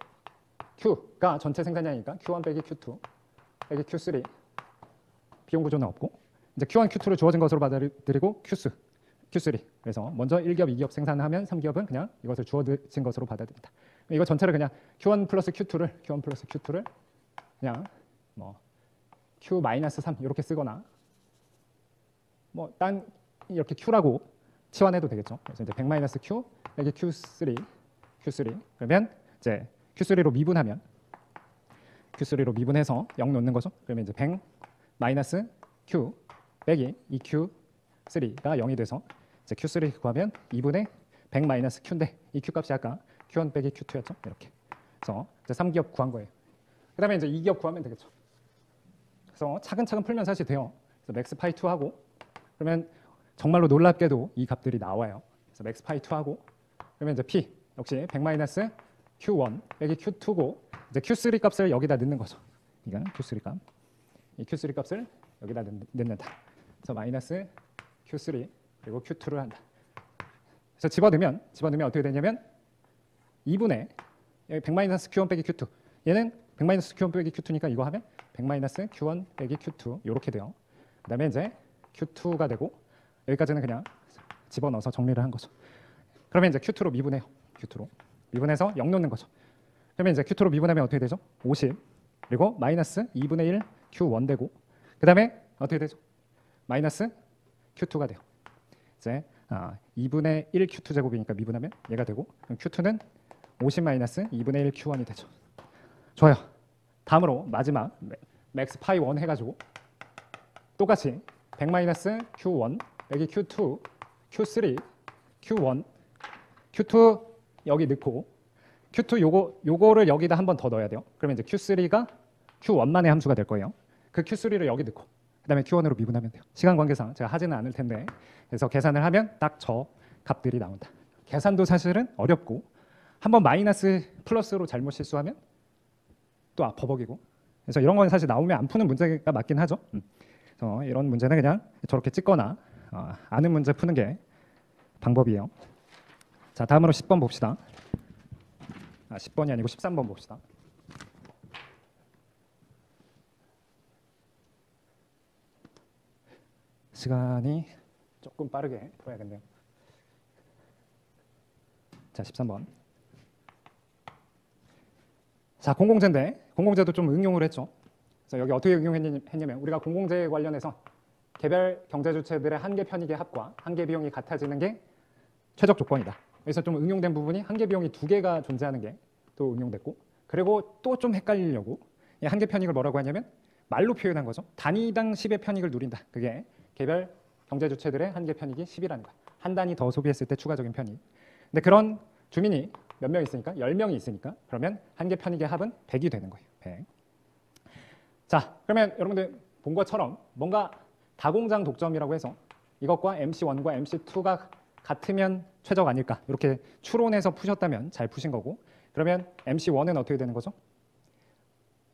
Q가 전체 생산량이니까 Q1 빼기 Q2 빼기 Q3 비용 구조는 없고 이제 Q1, Q2를 주어진 것으로 받아들이고 Q3 그래서 먼저 1기업, 2기업 생산하면 3기업은 그냥 이것을 주어진 것으로 받아들인다. 이거 전체를 그냥 Q1 플러스 Q2를 그냥 뭐 Q-3 이렇게 쓰거나 뭐 딴 이렇게 Q라고 치환해도 되겠죠. 그래서 이제 100-Q 빼기 Q3 그러면 이제 Q3로 미분해서 0 놓는 거죠. 그러면 이제 100-Q 빼기 2Q3가 0이 돼서 이제 Q3 구하면 2분의 100-Q인데 이 Q 값이 아까 Q1 빼기 Q2였죠. 이렇게. 그래서 이제 3기업 구한 거예요. 그다음에 이제 2기업 구하면 되겠죠. 그래서 차근차근 풀면 사실 돼요. 그래서 맥스 파이 2 하고 그러면 정말로 놀랍게도 이 값들이 나와요. 그래서 맥스 파이 2 하고 그러면 이제 P 역시 100-Q1 빼기 Q2고 이제 Q3 값을 여기다 넣는 거죠. 이건 Q3 값. 이 Q3 값을 여기다 넣는다. 그래서 마이너스 Q3 그리고 Q2를 한다. 그래서 집어넣으면 어떻게 되냐면 2분의 여기 100 Q1 빼기 Q2 얘는 100 Q1 빼기 Q2니까 이거 하면 100 Q1 빼기 Q2 이렇게 돼요. 그 다음에 이제 Q2가 되고 여기까지는 그냥 집어넣어서 정리를 한 거죠. 그러면 이제 Q2로 미분해요. Q2로 미분해서 0 놓는 거죠. 그러면 이제 Q2로 미분하면 어떻게 되죠? 50 그리고 마이너스 2분의 1 Q1 되고 그 다음에 어떻게 되죠? 마이너스 Q2가 돼요. 이제 2분의 1 Q2 제곱이니까 미분하면 얘가 되고 그럼 Q2는 50 마이너스 2분의 1 Q1이 되죠. 좋아요. 다음으로 마지막 맥스 파이 1 해가지고 똑같이 100 마이너스 Q1 여기 Q2 Q3 Q1 Q2 여기 넣고 Q2 요거를 여기다 한 번 더 넣어야 돼요. 그러면 이제 Q3가 Q1만의 함수가 될 거예요. 그 Q3를 여기 넣고 그다음에 Q1으로 미분하면 돼요. 시간 관계상 제가 하지는 않을 텐데 그래서 계산을 하면 딱 저 값들이 나온다. 계산도 사실은 어렵고 한번 마이너스 플러스로 잘못 실수하면 또 버벅이고 그래서 이런 건 사실 나오면 안 푸는 문제가 맞긴 하죠. 그래서 이런 문제는 그냥 저렇게 찍거나 아는 문제 푸는 게 방법이에요. 자, 다음으로 10번 봅시다. 10번이 아니고 13번 봅시다. 시간이 조금 빠르게 풀어야겠네요. 자, 13번. 자, 공공재인데 공공재도 좀 응용을 했죠. 그래서 여기 어떻게 응용했냐면 우리가 공공재 관련해서 개별 경제주체들의 한계 편익의 합과 한계 비용이 같아지는 게 최적 조건이다. 그래서 좀 응용된 부분이 한계 비용이 2개가 존재하는 게 또 응용됐고 그리고 또 좀 헷갈리려고 이 한계 편익을 뭐라고 하냐면 말로 표현한 거죠. 단위당 10의 편익을 누린다. 그게 개별 경제주체들의 한계 편익이 10이라는 거야. 한 단위 더 소비했을 때 추가적인 편익. 근데 그런 주민이 몇 명 있으니까 10명이 있으니까 그러면 한계 편익의 합은 100이 되는 거예요. 100. 자, 그러면 여러분들 본 것처럼 뭔가 다공장 독점이라고 해서 이것과 MC1과 MC2가 같으면 최적 아닐까 이렇게 추론해서 푸셨다면 잘 푸신 거고 그러면 MC1은 어떻게 되는 거죠?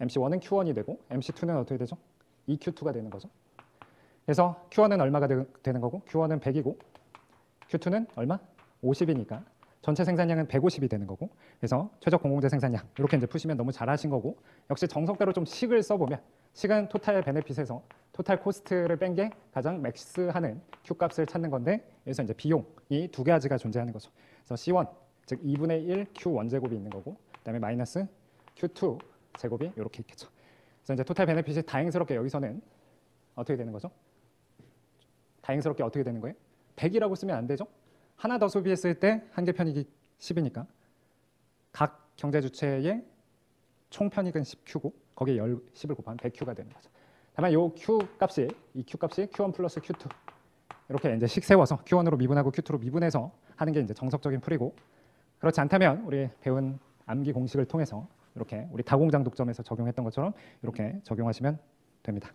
MC1은 Q1이 되고 MC2는 어떻게 되죠? EQ2가 되는 거죠. 그래서 Q1은 얼마가 되는 거고 Q1은 100이고 Q2는 얼마? 50이니까 전체 생산량은 150이 되는 거고 그래서 최적 공공재 생산량 이렇게 이제 푸시면 너무 잘하신 거고 역시 정석대로 좀 식을 써보면 식은 토탈 베네핏에서 토탈 코스트를 뺀 게 가장 맥스하는 Q 값을 찾는 건데 여기서 이제 비용이 2가지가 존재하는 거죠. 그래서 C1 즉 2분의 1 Q1 제곱이 있는 거고 그다음에 마이너스 Q2 제곱이 이렇게 있겠죠. 그래서 이제 토탈 베네핏이 다행스럽게 여기서는 어떻게 되는 거죠? 다행스럽게 어떻게 되는 거예요? 100이라고 쓰면 안 되죠? 하나 더 소비했을 때 한계 편익이 10이니까 각 경제 주체의 총 편익은 10Q고 거기에 10을 곱하면 100Q가 되는 거죠. 다만 이 Q 값이 Q1 플러스 Q2 이렇게 이제 식 세워서 Q1으로 미분하고 Q2로 미분해서 하는 게 이제 정석적인 풀이고 그렇지 않다면 우리 배운 암기 공식을 통해서 이렇게 우리 다공장 독점에서 적용했던 것처럼 이렇게 적용하시면 됩니다.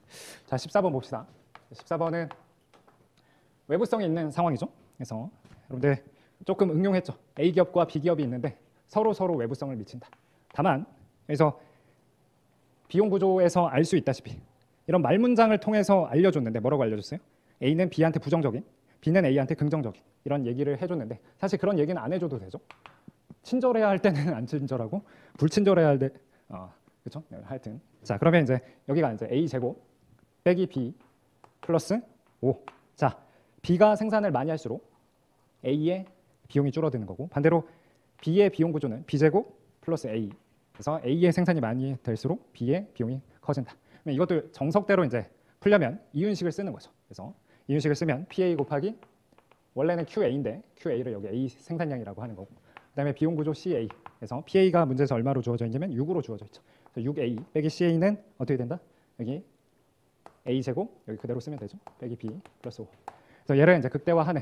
자, 14번 봅시다. 14번은 외부성이 있는 상황이죠. 그래서 여러분들 조금 응용했죠. A기업과 B기업이 있는데 서로 외부성을 미친다. 다만 그래서 비용 구조에서 알 수 있다시피 이런 말문장을 통해서 알려줬는데 뭐라고 알려줬어요? A는 B한테 부정적인, B는 A한테 긍정적인 이런 얘기를 해줬는데 사실 그런 얘기는 안 해줘도 되죠. 친절해야 할 때는 안 친절하고 불친절해야 할 때 그렇죠? 네, 하여튼 자 그러면 이제 여기가 이제 A 제곱 빼기 B 플러스 5. 자 B가 생산을 많이 할수록 A의 비용이 줄어드는 거고 반대로 B의 비용 구조는 B 제곱 플러스 A. 그래서 A의 생산이 많이 될수록 B의 비용이 커진다. 이것도 정석대로 이제 풀려면 이윤식을 쓰는 거죠. 그래서 이윤식을 쓰면 PA 곱하기 원래는 QA인데 QA를 여기 A 생산량이라고 하는 거고 그다음에 비용 구조 CA. 그래서 PA가 문제에서 얼마로 주어져 있냐면 6으로 주어져 있죠. 그래서 6A 빼기 CA는 어떻게 된다? 여기 A 제곱 여기 그대로 쓰면 되죠. 빼기 B 플러스 5. 그래서 얘를 이제 극대화하는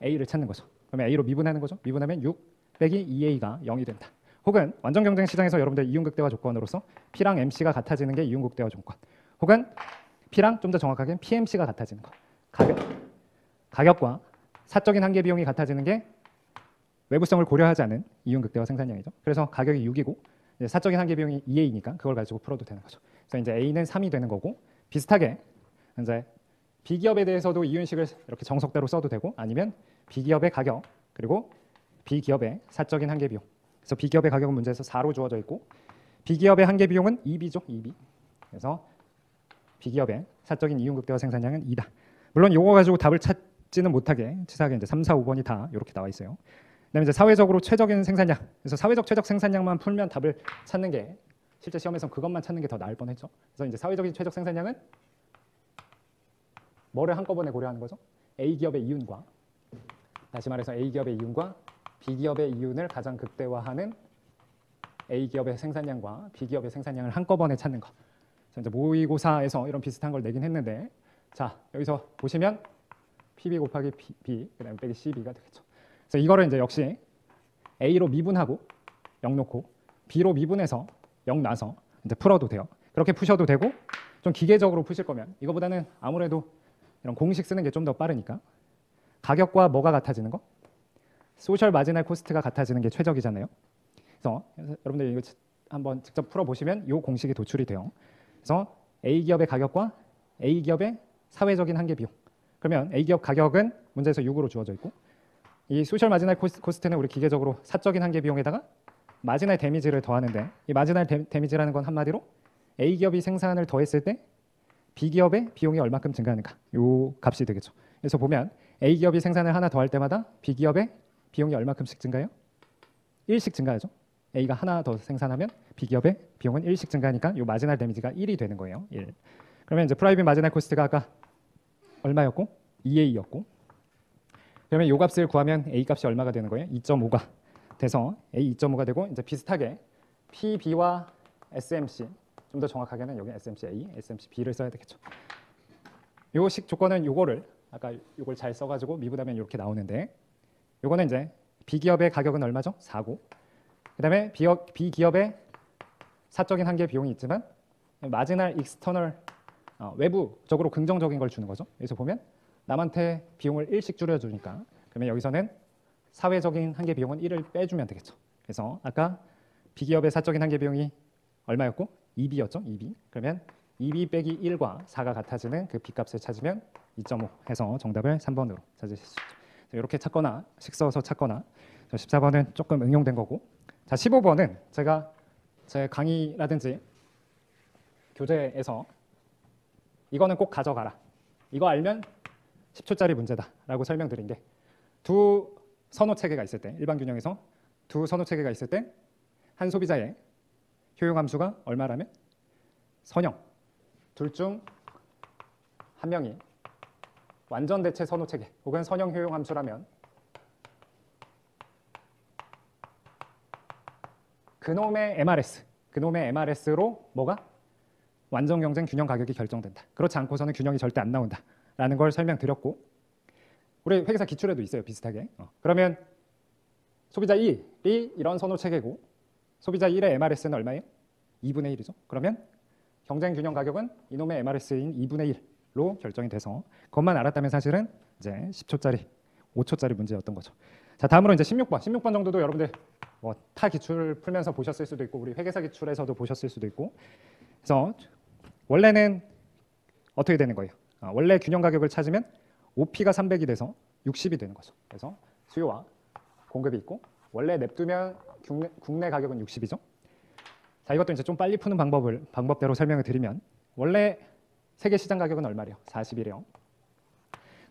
A를 찾는 거죠. 그러면 A로 미분하는 거죠. 미분하면 6 빼기 2A가 0이 된다. 혹은 완전 경쟁 시장에서 여러분들 이윤 극대화 조건으로서 P랑 MC가 같아지는 게 이윤 극대화 조건. 혹은 P랑 좀 더 정확하게 PMC가 같아지는 것. 가격과 사적인 한계 비용이 같아지는 게 외부성을 고려하지 않은 이윤 극대화 생산량이죠. 그래서 가격이 6이고 사적인 한계 비용이 2A니까 그걸 가지고 풀어도 되는 거죠. 그래서 이제 A는 3이 되는 거고, 비슷하게 이제 B기업에 대해서도 이윤식을 이렇게 정석대로 써도 되고, 아니면 B기업의 가격 그리고 B기업의 사적인 한계 비용. 그래서 B기업의 가격은 문제에서 4로 주어져 있고, B기업의 한계 비용은 2B죠, 2B. 그래서 B기업의 사적인 이윤 극대화 생산량은 2다. 물론 이거 가지고 답을 찾지는 못하게 치사하게 이제 3, 4, 5번이 다 이렇게 나와 있어요. 그다음에 이제 사회적으로 최적인 생산량. 그래서 사회적 최적 생산량만 풀면 답을 찾는 게 실제 시험에서 그것만 찾는 게 더 나을 뻔했죠. 그래서 이제 사회적인 최적 생산량은 뭐를 한꺼번에 고려하는 거죠? A 기업의 이윤과, 다시 말해서 A 기업의 이윤과 B 기업의 이윤을 가장 극대화하는 A 기업의 생산량과 B 기업의 생산량을 한꺼번에 찾는 거. 이제 모의고사에서 이런 비슷한 걸 내긴 했는데, 자 여기서 보시면 PB 곱하기 B 그다음에 빼기 CB가 되겠죠. 그래서 이거를 이제 역시 A로 미분하고 0 놓고 B로 미분해서 0 놔서 이제 풀어도 돼요. 그렇게 푸셔도 되고, 좀 기계적으로 푸실 거면 이거보다는 아무래도 이런 공식 쓰는 게 좀 더 빠르니까 가격과 뭐가 같아지는 거? 소셜 마지널 코스트가 같아지는 게 최적이잖아요. 그래서 여러분들 이거 한번 직접 풀어보시면 이 공식이 도출이 돼요. 그래서 A 기업의 가격과 A 기업의 사회적인 한계 비용. 그러면 A 기업 가격은 문제에서 6으로 주어져 있고, 이 소셜 마지널 코스트는 우리 기계적으로 사적인 한계 비용에다가 마지널 데미지를 더하는데, 이 마지널 데미지라는 건 한마디로 A 기업이 생산을 더했을 때 B 기업의 비용이 얼마큼 증가하는가, 요 값이 되겠죠. 그래서 보면 A 기업이 생산을 하나 더할 때마다 B 기업의 비용이 얼마큼씩 증가해요? 1씩 증가하죠. A가 하나 더 생산하면 B 기업의 비용은 1씩 증가하니까 요 마지널 데미지가 1이 되는 거예요. 1. 그러면 이제 프라이빗 마지널 코스트가 아까 얼마였고? 2A였고, 그러면 요 값을 구하면 A 값이 얼마가 되는 거예요? 2.5가 돼서 A 2.5가 되고, 이제 비슷하게 PB와 SMC, 좀 더 정확하게는 여기 SMC A, SMC B를 써야 되겠죠. 요 식 조건은 요거를 아까 요걸 잘 써가지고 미분하면 이렇게 나오는데, 요거는 이제 B 기업의 가격은 얼마죠? 4고, 그다음에 B 기업의 사적인 한계 비용이 있지만 마지널 익스터널 외부적으로 긍정적인 걸 주는 거죠. 여기서 보면 남한테 비용을 1씩 줄여주니까, 그러면 여기서는 사회적인 한계 비용은 1을 빼주면 되겠죠. 그래서 아까 B 기업의 사적인 한계 비용이 얼마였고? 2B였죠. 2B. 그러면 2B 빼기 1과 4가 같아지는 그 B값을 찾으면 2.5 해서 정답을 3번으로 찾으실 수 있죠. 이렇게 찾거나 식 써서 찾거나. 14번은 조금 응용된 거고, 자 15번은 제가 제 강의라든지 교재에서 이거는 꼭 가져가라, 이거 알면 10초짜리 문제다라고 설명드린 게, 두 선호 체계가 있을 때, 일반 균형에서 두 선호 체계가 있을 때 한 소비자의 효용 함수가 얼마라면 선형, 둘 중 한 명이 완전 대체 선호 체계 혹은 선형 효용 함수라면 그놈의 MRS로 뭐가? 완전 경쟁 균형 가격이 결정된다. 그렇지 않고서는 균형이 절대 안 나온다라는 걸 설명드렸고, 우리 회계사 기출에도 있어요, 비슷하게. 그러면 소비자 1이 이런 선호 체계고 소비자 1의 MRS는 얼마예요? 2분의 1이죠. 그러면 경쟁 균형 가격은 이놈의 MRS인 2분의 1로 결정이 돼서, 그것만 알았다면 사실은 이제 10초짜리, 5초짜리 문제였던 거죠. 자, 다음으로 이제 16번 정도도 여러분들 뭐 타 기출 풀면서 보셨을 수도 있고 우리 회계사 기출에서도 보셨을 수도 있고, 그래서 원래는 어떻게 되는 거예요? 원래 균형 가격을 찾으면 OP가 300이 돼서 60이 되는 거죠. 그래서 수요와 공급이 있고, 원래 냅두면 국내 가격은 60이죠. 자, 이것도 이제 좀 빨리 푸는 방법대로 설명을 드리면, 원래 세계 시장 가격은 얼마래요? 40이래요.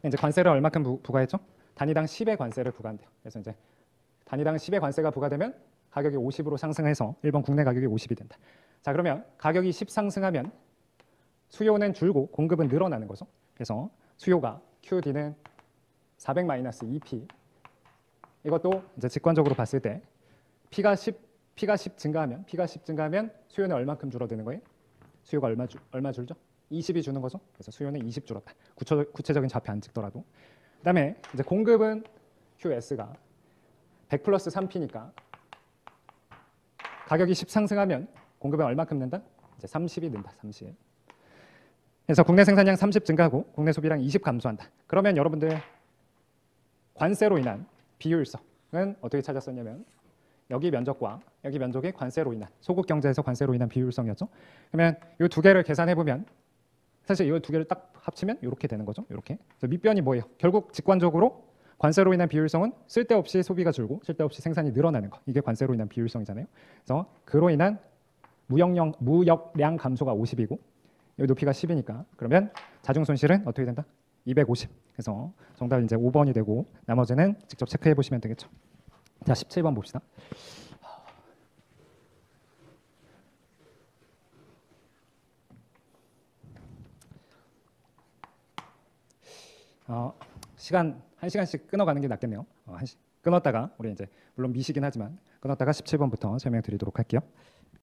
이제 관세를 얼마큼 부과했죠? 단위당 10의 관세를 부과한대요. 그래서 이제 단위당 10의 관세가 부과되면 가격이 50으로 상승해서 일본 국내 가격이 50이 된다. 자, 그러면 가격이 10 상승하면 수요는 줄고 공급은 늘어나는 거죠. 그래서 수요가 QD는 400-2P. 이것도 이제 직관적으로 봤을 때 P가 10 증가하면 수요는 얼마큼 줄어드는 거예요? 수요가 얼마 줄죠? 20이 주는 거죠. 그래서 수요는 20 줄었다. 구체적인 좌표 안 찍더라도. 그다음에 이제 공급은 QS가 100 플러스 3P니까 가격이 10 상승하면 공급은 얼마큼 는다? 이제 30이 는다. 30. 그래서 국내 생산량 30 증가하고 국내 소비량 20 감소한다. 그러면 여러분들 관세로 인한 비효율성은 어떻게 찾았었냐면 여기 면적과 여기 면적의 관세로 인한 소국 경제에서 관세로 인한 비효율성이었죠. 그러면 이 두 개를 계산해 보면 사실 이 두 개를 딱 합치면 이렇게 되는 거죠. 이렇게. 그래서 밑변이 뭐예요? 결국 직관적으로 관세로 인한 비효율성은 쓸데없이 소비가 줄고 쓸데없이 생산이 늘어나는 거. 이게 관세로 인한 비효율성이잖아요. 그래서 그로 인한 무역량 감소가 50이고 여기 높이가 10이니까 그러면 자중 손실은 어떻게 된다? 250. 그래서 정답은 이제 5번이 되고 나머지는 직접 체크해 보시면 되겠죠. 자, 17번 봅시다. 시간 1시간씩 끊어가는 게 낫겠네요. 끊었다가 우리 이제 물론 미시긴 하지만 끊었다가 17번부터 설명드리도록 할게요.